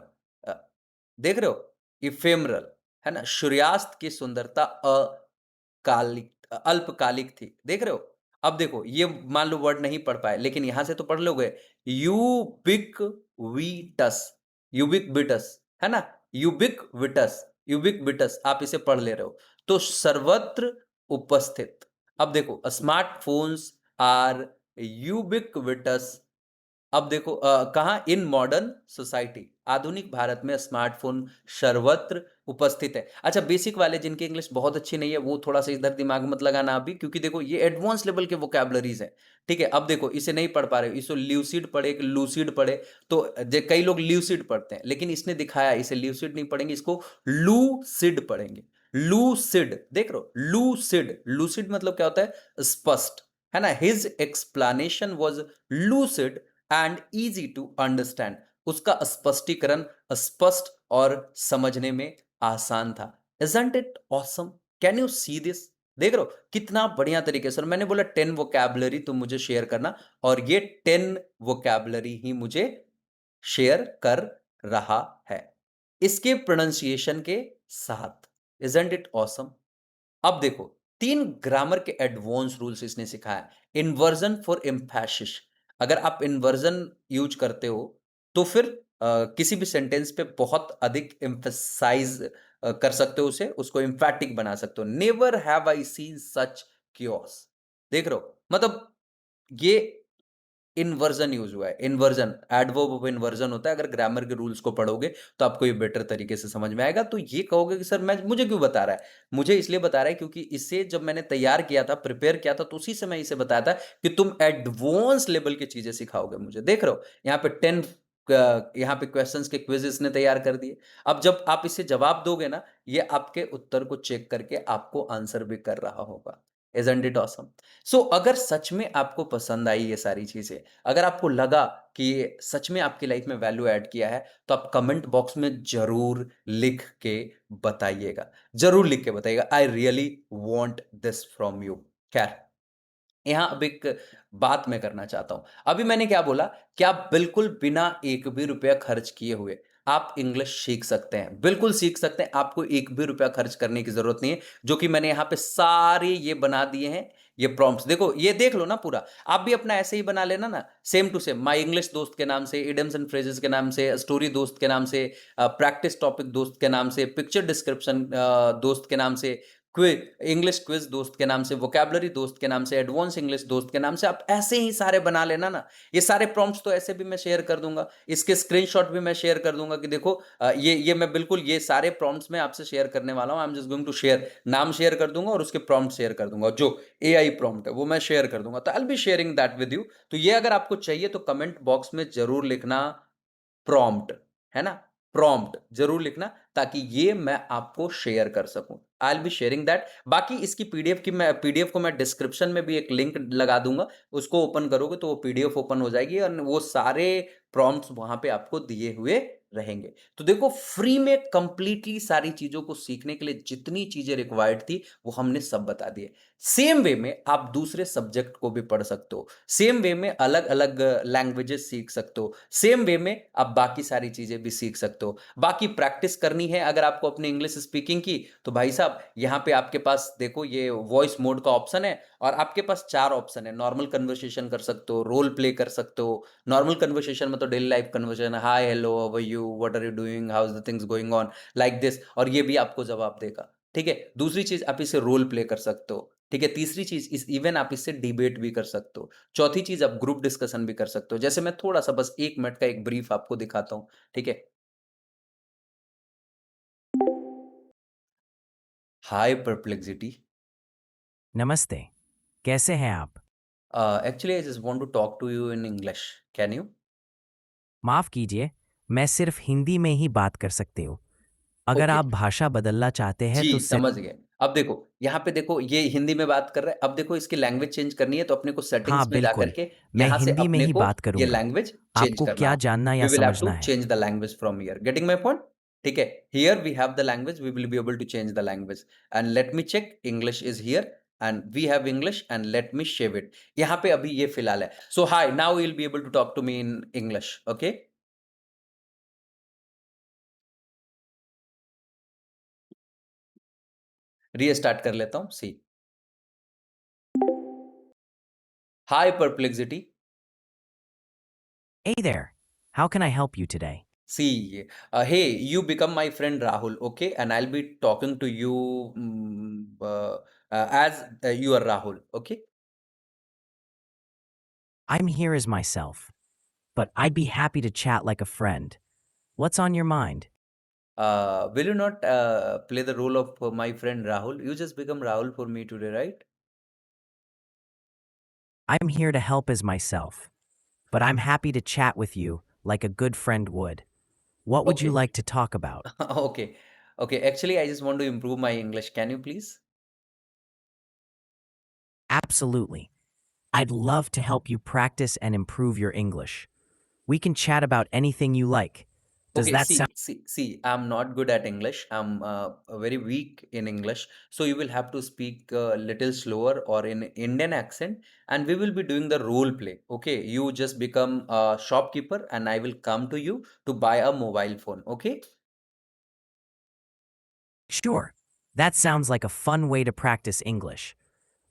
देख रहे हो, इफेमरल है ना। सूर्यास्त की सुंदरता अकालिक, अल्पकालिक थी। देख रहे हो। अब देखो, ये मान लो वर्ड नहीं पढ़ पाए, लेकिन यहां से तो पढ़ लोगे। यूबिक्विटस, यूबिक्विटस है ना, यूबिक्विटस, यूबिक्विटस आप इसे पढ़ ले रहे हो। तो सर्वत्र उपस्थित। अब देखो, स्मार्टफोन्स आर यूबिक्विटस। अब देखो कहा, इन मॉडर्न सोसाइटी, आधुनिक भारत में स्मार्टफोन सर्वत्र उपस्थित है। अच्छा, बेसिक वाले जिनकी इंग्लिश बहुत अच्छी नहीं है, वो थोड़ा सा इधर दिमाग मत लगाना अभी, क्योंकि देखो ये एडवांस लेवल के वोकैबुलरीज हैं, ठीक है। अब देखो, इसे नहीं पढ़ पा रहे हो, इसे ल्यूसिड पढ़े कि लूसिड पढ़े, तो कई लोग ल्यूसिड पढ़ते हैं, लेकिन इसने दिखाया इसे ल्यूसिड नहीं पढ़ेंगे, इसको लूसिड पढ़ेंगे। लूसिड, देख रहे हो, लूसिड। लूसिड मतलब क्या होता है, स्पष्ट, है ना। His explanation was lucid and easy to understand. उसका स्पष्टीकरण स्पष्ट और समझने में आसान था। Isn't it awesome? Can you see this? देख रहे हो कितना बढ़िया तरीके से। मैंने बोला 10 वोकैबुलरी तुम मुझे शेयर करना, और ये 10 वोकैबुलरी ही मुझे शेयर कर रहा है इसके प्रोनाउंसिएशन के साथ। Isn't it awesome? अब देखो, 3 ग्रामर के एडवांस रूल्स इसने सिखाया। इन्वर्जन फॉर एम्फेसिस, अगर आप इन्वर्जन यूज करते हो तो फिर किसी भी सेंटेंस पे बहुत अधिक एम्फसाइज कर सकते हो, उसे उसको एम्फैटिक बना सकते हो। Never have I seen such chaos. देख रहे हो, मतलब ये इन्वर्जन यूज हुआ है। इन्वर्जन, एडवर्ब ऑफ इन्वर्जन होता है। अगर ग्रामर के रूल्स को पढ़ोगे तो आपको ये बेटर तरीके से समझ में आएगा। तो ये कहोगे कि सर मैं, मुझे क्यों बता रहा है, मुझे इसलिए बता रहा है क्योंकि इसे जब मैंने तैयार किया था, प्रिपेयर किया था, तो उसी से मैं इसे बताया था कि तुम एडवांस लेवल की चीजें सिखाओगे मुझे। देख रहे हो, यहाँ पे 10 यहाँ पे क्वेश्चंस के क्विज इसने तैयार कर दिए। अब जब आप इसे जवाब दोगे ना, ये आपके उत्तर को चेक करके आपको आंसर भी कर रहा होगा। Isn't it awesome? सो अगर सच में आपको पसंद आई ये सारी चीजें, अगर आपको लगा कि ये सच में आपकी लाइफ में वैल्यू ऐड किया है, तो आप कमेंट बॉक्स में जरूर लिख के बताइएगा। जरूर लिख के बताइएगा, I really want this from you. खैर, यहाँ अब एक बात मैं करना चाहता हूं। अभी मैंने क्या बोला, कि आप बिल्कुल बिना एक भी रुपया खर्च किए हुए आप इंग्लिश सीख सकते हैं, बिल्कुल सीख सकते हैं। आपको एक भी रुपया खर्च करने की जरूरत नहीं है, जो कि मैंने यहाँ पे सारे ये बना दिए हैं। ये प्रॉम्प्ट्स देखो, ये देख लो ना पूरा। आप भी अपना ऐसे ही बना लेना ना, same to same. My English दोस्त के नाम से, इडियम्स एंड फ्रेजेस के नाम से, स्टोरी दोस्त के नाम से, प्रैक्टिस टॉपिक दोस्त के नाम से, पिक्चर डिस्क्रिप्शन दोस्त के नाम से, इंग्लिश क्विज दोस्त के नाम से, वोकैबुलरी दोस्त के नाम से, एडवांस इंग्लिश दोस्त के नाम से, आप ऐसे ही सारे बना लेना ना। ये सारे प्रॉम्प्ट्स तो ऐसे भी मैं शेयर कर दूंगा, इसके स्क्रीनशॉट भी मैं शेयर कर दूंगा कि देखो ये मैं बिल्कुल ये सारे प्रॉम्प्ट्स मैं आपसे शेयर करने वाला हूं। I am just going to share, नाम शेयर कर दूंगा और उसके प्रॉम्प्ट शेयर कर दूंगा, जो एआई प्रॉम्प्ट है वो मैं शेयर कर दूंगा। तो आई will be sharing that with you. तो ये अगर आपको चाहिए तो कमेंट बॉक्स में जरूर लिखना प्रॉम्प्ट, है ना? प्रॉम्प्ट जरूर लिखना ताकि ये मैं आपको शेयर कर सकूं। आई विल बी शेयरिंग दैट। बाकी इसकी पीडीएफ को मैं डिस्क्रिप्शन में भी एक लिंक लगा दूंगा, उसको ओपन करोगे तो वो पीडीएफ ओपन हो जाएगी और वो सारे प्रॉम्प्ट्स वहां पे आपको दिए हुए रहेंगे। तो देखो, फ्री में कंप्लीटली सारी चीजों को सीखने के लिए जितनी चीजें रिक्वायर्ड थी वो हमने सब बता दिए। सेम वे में आप दूसरे सब्जेक्ट को भी पढ़ सकते हो, सेम वे में अलग अलग लैंग्वेजेस सीख सकते हो, सेम वे में आप बाकी सारी चीजें भी सीख सकते हो। बाकी प्रैक्टिस करनी है अगर आपको अपनी इंग्लिश स्पीकिंग की, तो भाई साहब यहाँ पे आपके पास देखो ये वॉइस मोड का ऑप्शन है और आपके पास 4 ऑप्शन है। नॉर्मल कन्वर्सेशन कर सकते हो, रोल प्ले कर सकते हो। नॉर्मल कन्वर्सेशन में तो daily life conversation, hi hello how are you, what are you doing, how is the things going on, like this, और ये भी आपको जवाब देगा। ठीक है। दूसरी चीज, आप इसे रोल प्ले कर सकते हो। ठीक है। तीसरी चीज, इस इवन आप इससे डिबेट भी कर सकते हो। चौथी चीज, आप ग्रुप डिस्कशन भी कर सकते हो। जैसे मैं थोड़ा सा बस 1 मिनट का एक ब्रीफ आपको दिखाता हूं। ठीक है। Hi perplexity. नमस्ते, कैसे हैं आप? Actually I just want to talk to you in English, can you? माफ़ कीजिए, मैं सिर्फ हिंदी में ही बात कर सकती हूँ। अगर ओके। आप भाषा बदलना चाहते हैं जी, तो समझ गए। अब देखो, यहाँ पे देखो ये हिंदी में बात कर रहा है। अब देखो इसकी लैंग्वेज चेंज करनी है तो अपने को हाँ, सेटिंग्स में जाकर बिल्कुल। के मैं यहाँ से हिंदी में अपने ही को बात ये करूँगा। लैंग्वेज चेंज आपको करना क्या होगा। जानना या वी विल हैव टू समझना है? Change the language from here. Getting my point? ठीक है। Here we have the language, we will be able to change the language and let me check, English is here and we have English and let me save it. यहाँ पे अभी ये फिलहाल है। So hi, now you will be able to talk to me in English, okay? Restart कर लेता हूँ। See, hi perplexity. Hey there, how can I help you today? See, hey, you become my friend Rahul, okay? And I'll be talking to you as you are Rahul, okay? I'm here as myself, but I'd be happy to chat like a friend. What's on your mind? Will you not play the role of my friend Rahul? You just become Rahul for me today, right? I'm here to help as myself, but I'm happy to chat with you like a good friend would. What would you Okay. like to talk about? Okay. Okay. Actually, I just want to improve my English. Can you please? Absolutely. I'd love to help you practice and improve your English. We can chat about anything you like. Does Okay, that sound see, I'm not good at English. I'm very weak in English. So you will have to speak a little slower or in Indian accent, and we will be doing the role play. Okay, you just become a shopkeeper, and I will come to you to buy a mobile phone. Okay? Sure. That sounds like a fun way to practice English.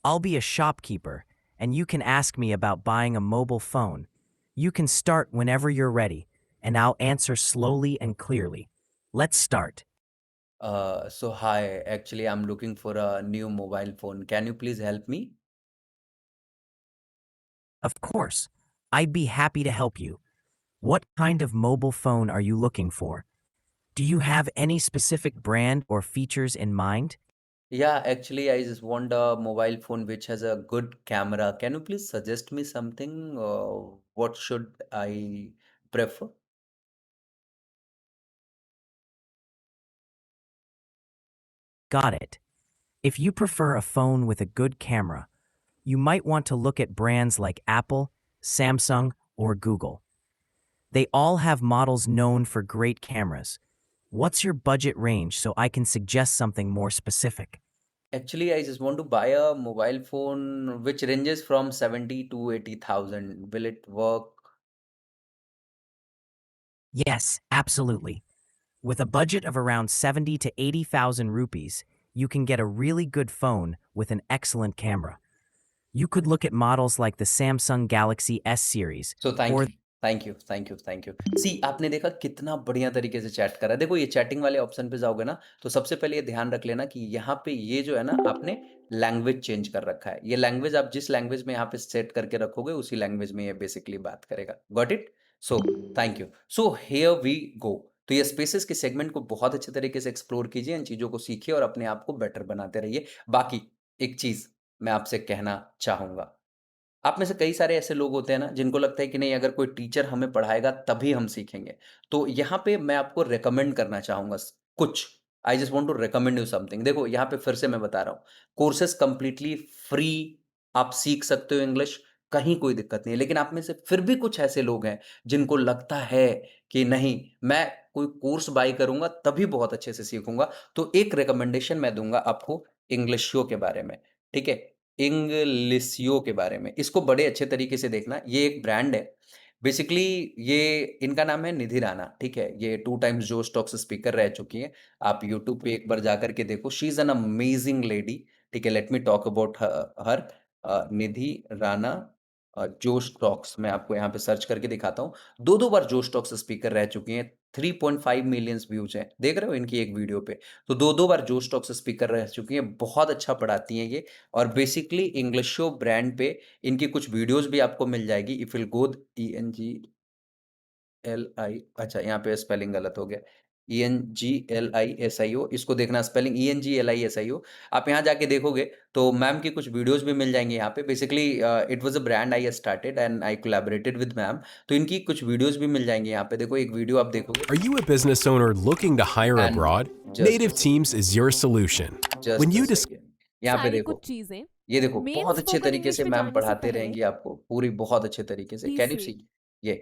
I'll be a shopkeeper, and you can ask me about buying a mobile phone. You can start whenever you're ready, and I'll answer slowly and clearly. Let's start. So hi, actually, I'm looking for a new mobile phone. Can you please help me? Of course, I'd be happy to help you. What kind of mobile phone are you looking for? Do you have any specific brand or features in mind? Yeah, actually, I just want a mobile phone which has a good camera. Can you please suggest me something? What should I prefer? Got it. If you prefer a phone with a good camera, you might want to look at brands like Apple, Samsung, or Google. They all have models known for great cameras. What's your budget range so I can suggest something more specific? Actually, I just want to buy a mobile phone which ranges from 70 to 80,000. Will it work? Yes, absolutely. With a budget of around 70 to 80,000 rupees, you can get a really good phone with an excellent camera. You could look at models like the Samsung Galaxy S series So thank or you. Thank you, thank you, thank you. See आपने देखा कितना बढ़िया तरीके से chat करा। देखो ये chatting वाले ऑप्शन पे जाओगे ना, तो सबसे पहले ये ध्यान रख लेना कि यहाँ पे ये जो है ना आपने लैंग्वेज चेंज कर रखा है। ये लैंग्वेज आप जिस लैंग्वेज में यहाँ पे सेट करके रखोगे उसी लैंग्वेज में ये बेसिकली बात करेगा। Got it? So thank you. So here we go. तो ये स्पेसेस के सेगमेंट को बहुत अच्छे तरीके से एक्सप्लोर कीजिए, इन चीज़ों को सीखिए और अपने आप को बेटर बनाते रहिए। बाकी एक चीज़ मैं आपसे कहना चाहूँगा, आप में से कई सारे ऐसे लोग होते हैं ना जिनको लगता है कि नहीं अगर कोई टीचर हमें पढ़ाएगा तभी हम सीखेंगे। तो यहाँ पे मैं आपको रिकमेंड करना चाहूँगा कुछ। I just want to recommend you something. देखो यहाँ पे फिर से मैं बता रहा हूँ, कोर्सेज कंप्लीटली फ्री, आप सीख सकते हो इंग्लिश, कहीं कोई दिक्कत नहीं है। लेकिन आप में से फिर भी कुछ ऐसे लोग हैं जिनको लगता है कि नहीं मैं कोई कोर्स बाय करूँगा तभी बहुत अच्छे से सीखूँगा। तो एक रिकमेंडेशन मैं दूँगा आपको इंग्लिशियो के बारे में, ठीक है? इंग्लिसियो के बारे में, इसको बड़े अच्छे तरीके से देखना। ये एक ब्रांड है। बेसिकली ये इनका नाम है निधि राणा, ठीक है? ये 2 टाइम्स जो स्टॉक्स स्पीकर रह चुकी हैं। आप यूट्यूब पे एक बार जाकर के देखो, she is an amazing lady, ठीक है? Let me talk about her Nidhi Rana Josh talks. मैं आपको यहाँ पे सर्च करके दिखाता हूँ। 2-2 बार जोश टॉक्स स्पीकर रह चुकी हैं, 3.5 मिलियंस व्यूज़ हैं। देख रहे हो इनकी एक वीडियो पे? तो 2-2 बार जोश टॉक्स स्पीकर रह चुकी हैं, बहुत अच्छा पढ़ाती हैं ये। और बेसिकली इंग्लिशो ब्रांड पे इनकी कुछ वीडियोज़ भी आपको मिल जाएगी। इफ विल गो ENGLI, अच्छा यहाँ पे स्पेलिंग गलत हो गया। ENGLISIO, इसको देखना स्पेलिंग ENGLISIO। आप यहाँ जाके देखोगे तो मैम की कुछ वीडियोज़ भी मिल जाएँगी यहाँ पे। Basically it was a brand I started and I collaborated with ma'am. तो इनकी कुछ वीडियोज़ भी मिल जाएँगी यहाँ पे। देखो एक वीडियो आप देखोगे Are you a business owner looking to hire and abroad? Just a Native Teams is your solution. When just a you discover second, यहाँ पे सारी देखो। कुछ चीजें ये देखो मेन बहुत अच्छे स्पोकन तरीके इंग्लिश से में मैम जाने से पढ़ाते पहले रहेंगी आपको, पूरी बहुत अच्छे तरीके से। प्लीज कैन यू से सी? ये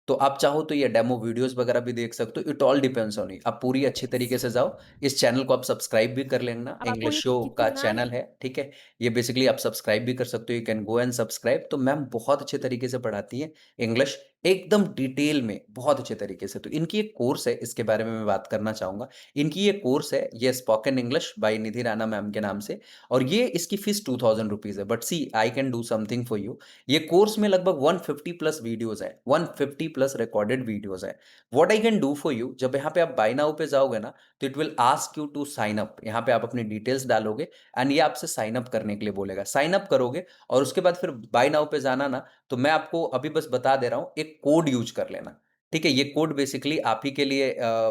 तो आप चाहो तो ये डेमो वीडियोस वगैरह भी देख सकते हो। It all depends on you. आप पूरी अच्छे तरीके से जाओ। इस चैनल को आप सब्सक्राइब भी कर लेना, अब आपको इंग्लिश ये शो का कितना चैनल है, ठीक है? ये बेसिकली आप सब्सक्राइब भी कर सकते हो, you can go and subscribe. तो मैम बहुत अच्छे तरीके से पढ़ाती हैं इंग्लिश, एकदम डिटेल में, बहुत अच्छे तरीके से। तो इनकी एक कोर्स है, इसके बारे में मैं बात करना चाहूँगा। इनकी ये कोर्स है, ये spoken English by Nidhi Rana ma'am के नाम से, और ये इसकी फीस 2000 रुपीज़ है। But see I can do something for you. ये कोर्स में लगभग 150 प्लस वीडियोज़ हैं, 150 प्लस रिकॉर्डेड वीडियोज़ हैं। What I can do for you, जब यहाँ पे आप बाय नाउ पे जाओगे ना, तो it will ask you to sign up. यहाँ पे आप अपनी डिटेल्स डालोगे एंड ये आपसे साइन अप करने के लिए बोलेगा। साइन अप करोगे और उसके बाद फिर बाय नाउ पे जाना ना, तो मैं आपको अभी बस बता दे रहा हूँ, एक कोड यूज़ कर लेना, ठीक है? ये कोड बेसिकली आप ही के लिए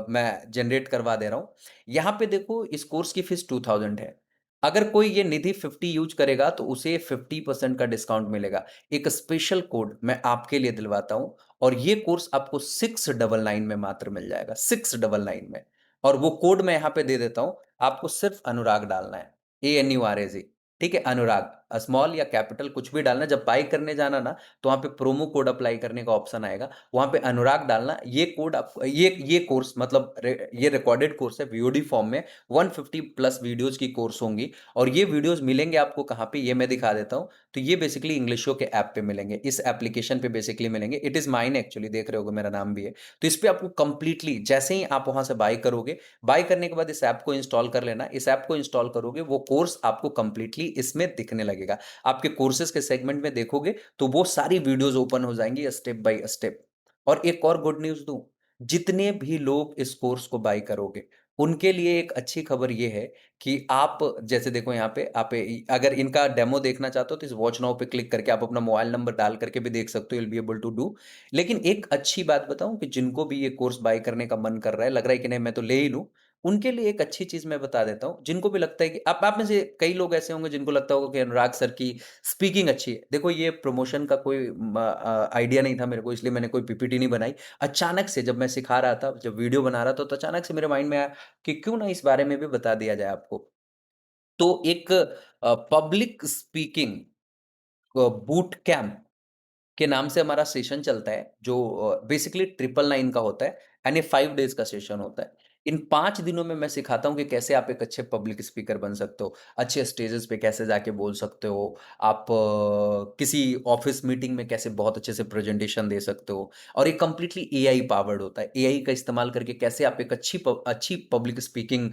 मैं जनरेट करवा दे रहा हूँ। यहाँ पे देखो इस कोर्स की फीस 2000 है। अगर कोई ये निधि 50 यूज़ करेगा तो उसे 50% का डिस्काउंट मिलेगा। एक स्पेशल कोड मैं आपके लिए दिलवाता हूँ और ये कोर्स आपको 699 में मात्र मिल जाएगा, 699 में। और वो कोड मैं यहाँ पे दे देता हूँ, आपको सिर्फ अनुराग डालना है, ANURAG, ठीक है? अनुराग, स्मॉल या कैपिटल कुछ भी डालना। जब बाय करने जाना ना, तो वहाँ पे प्रोमो कोड अप्लाई करने का ऑप्शन आएगा, वहाँ पे अनुराग डालना। ये कोड आपको ये कोर्स मतलब ये रिकॉर्डेड कोर्स है वीओडी फॉर्म में, 150 प्लस वीडियोज़ की कोर्स होंगी और ये वीडियोज़ मिलेंगे आपको कहाँ पे, ये मैं दिखा देता हूँ। तो ये बेसिकली इंग्लिशो के ऐप पे मिलेंगे, इस एप्लीकेशन पे बेसिकली मिलेंगे। इट इज़ माइन एक्चुअली, देख रहे होगे मेरा नाम भी है। तो इस पे आपको कंप्लीटली जैसे ही आप वहाँ से बाय करोगे, बाय करने के बाद इस ऐप को इंस्टॉल कर लेना। इस ऐप को इंस्टॉल करोगे, वो कोर्स आपको कंप्लीटली इसमें दिखने लगेगा। आपके कोर्सेज़ के सेगमेंट में देखोगे, तो वो सारी वीडियोज़ ओपन हो जाएँगी स्टेप बाय स्टेप। और एक और गुड न्यूज़ दूँ, जितने भी लोग इस कोर्स को बाय करोगे, उनके लिए एक अच्छी खबर ये है कि आप जैसे देखो यहाँ पे आप अगर इनका डेमो देखना चाहते हो तो इस वॉच नाउ पे क्लिक करके आप अपना मोबाइल नंबर डाल करके भी देख सकते हो, you will be able to do. लेकिन एक अच्छी बात बताऊँ कि जिनको भी ये कोर्स बाय करने का मन कर रहा है, लग रहा है कि नहीं मैं तो ले ही लूँ, उनके लिए एक अच्छी चीज़ मैं बता देता हूँ। जिनको भी लगता है कि आप में से कई लोग ऐसे होंगे जिनको लगता होगा कि अनुराग सर की स्पीकिंग अच्छी है। देखो ये प्रमोशन का कोई आइडिया नहीं था मेरे को, इसलिए मैंने कोई पीपीटी नहीं बनाई। अचानक से जब मैं सिखा रहा था, जब वीडियो बना रहा था, तो अचानक से मेरे माइंड में आया कि क्यों ना इस बारे में भी बता दिया जाए आपको। तो एक पब्लिक स्पीकिंग बूट कैंप के नाम से हमारा सेशन चलता है, जो बेसिकली 999 का होता है एंड ये 5 डेज़ का सेशन होता है। इन 5 दिनों में मैं सिखाता हूँ कि कैसे आप एक अच्छे पब्लिक स्पीकर बन सकते हो, अच्छे स्टेजेस पे कैसे जाके बोल सकते हो, आप किसी ऑफ़िस मीटिंग में कैसे बहुत अच्छे से प्रेज़ेंटेशन दे सकते हो, और ये कंप्लीटली एआई पावर्ड होता है। एआई का इस्तेमाल करके कैसे आप एक अच्छी पब्लिक स्पीकिंग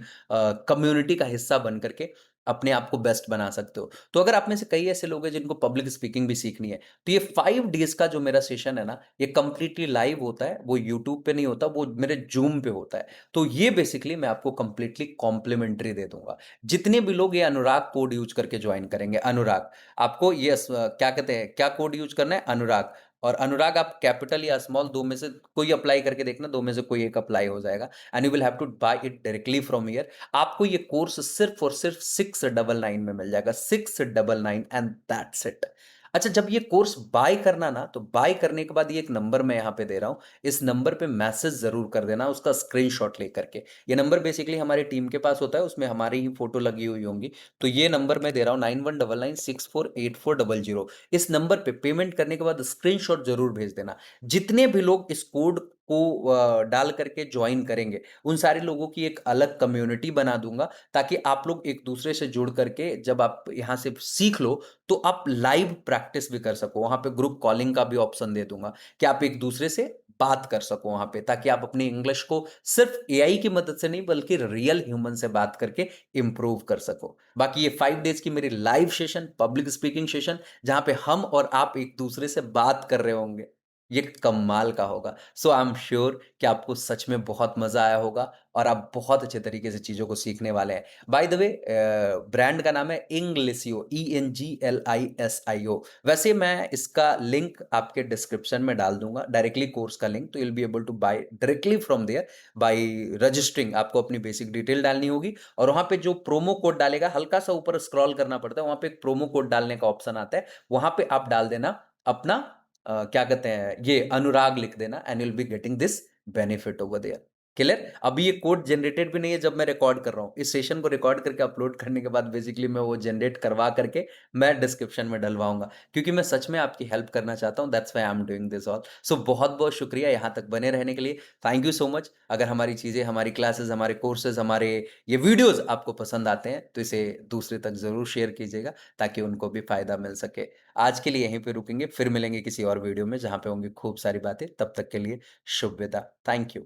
कम्युनिटी का हिस्सा बन करके अपने आप को बेस्ट बना सकते हो। तो अगर आप में से कई ऐसे लोग हैं जिनको पब्लिक स्पीकिंग भी सीखनी है, तो ये 5 डेज़ का जो मेरा सेशन है ना, ये कंप्लीटली लाइव होता है, वो यूट्यूब पे नहीं होता, वो मेरे ज़ूम पे होता है। तो ये बेसिकली मैं आपको कंप्लीटली कॉम्प्लिमेंट्री दे दूँगा। जितने भी लोग ये अनुराग कोड यूज़ करके जॉइन करेंगे, अनुराग, आपको क्या कहते हैं, क्या कोड यूज़ करना है? अनुराग। और अनुराग आप कैपिटल या स्मॉल 2 में से कोई अप्लाई करके देखना, 2 में से कोई एक अप्लाई हो जाएगा and you will have to buy it directly from here. आपको ये कोर्स सिर्फ़ और सिर्फ़ 699 में मिल जाएगा, 699 एंड दैट्स इट। अच्छा, जब ये कोर्स बाय करना ना, तो बाय करने के बाद ये एक नंबर मैं यहाँ पे दे रहा हूँ, इस नंबर पे मैसेज ज़रूर कर देना उसका स्क्रीनशॉट लेकर के। ये नंबर बेसिकली हमारी टीम के पास होता है, उसमें हमारी ही फ़ोटो लगी हुई होंगी। तो ये नंबर मैं दे रहा हूँ 9199648400। इस नंबर पे पेमेंट करने के बाद स्क्रीनशॉट ज़रूर भेज देना। जितने भी लोग इस कोड को डाल करके जॉइन करेंगे, उन सारे लोगों की एक अलग कम्युनिटी बना दूँगा, ताकि आप लोग एक-दूसरे से जुड़ करके जब आप यहाँ से सीख लो, तो आप लाइव प्रैक्टिस भी कर सको। वहाँ पे ग्रुप कॉलिंग का भी ऑप्शन दे दूँगा कि आप एक-दूसरे से बात कर सको वहाँ पे, ताकि आप अपनी इंग्लिश को सिर्फ़ एआई की मदद से नहीं, बल्कि रियल ह्यूमन से बात करके इम्प्रूव कर सको। बाकी ये 5 डेज़ की मेरी live session, public speaking session, जहाँ पे हम और आप एक-दूसरे से बात कर रहे होंगे, ये कमाल का होगा। सो आई एम श्योर कि आपको सच में बहुत मज़ा आया होगा और आप बहुत अच्छे तरीके से चीज़ों को सीखने वाले हैं। बाय द वे, ब्रांड का नाम है इंग्लिसियो, ENGLISIO। वैसे मैं इसका लिंक आपके डिस्क्रिप्शन में डाल दूँगा, डायरेक्टली कोर्स का लिंक, तो you will be able to buy directly from there by registering. आपको अपनी बेसिक डिटेल डालनी होगी और वहाँ पे जो प्रोमो कोड डालेगा, हल्का-सा ऊपर स्क्रॉल करना पड़ता है, वहाँ पे एक प्रोमो कोड डालने का ऑप्शन आता है, वहाँ पे आप डाल देना अपना क्या कहते हैं, ये अनुराग लिख देना and you will be getting this benefit over there. Clear? अभी ये कोड जनरेटेड भी नहीं है जब मैं रिकॉर्ड कर रहा हूँ। इस सेशन को रिकॉर्ड करके अपलोड करने के बाद बेसिकली मैं वो जनरेट करवा करके मैं डिस्क्रिप्शन में डलवाऊँगा, क्योंकि मैं सच में आपकी हेल्प करना चाहता हूँ, that's why I am doing this all. So बहुत-बहुत शुक्रिया यहाँ तक बने रहने के लिए। Thank you so much. अगर हमारी चीज़ें, हमारी क्लासेस, हमारे कोर्सेज़, हमारे ये वीडियोज़ आपको पसंद आते हैं, तो इसे दूसरे तक ज़रूर शेयर कीजिएगा, ताकि उनको भी फ़ायदा मिल सके। आज के लिए यहीं पे रुकेंगे, फिर मिलेंगे किसी और वीडियो में जहाँ पे होंगी खूब सारी बातें। तब तक के लिए शुभ विदा। Thank you.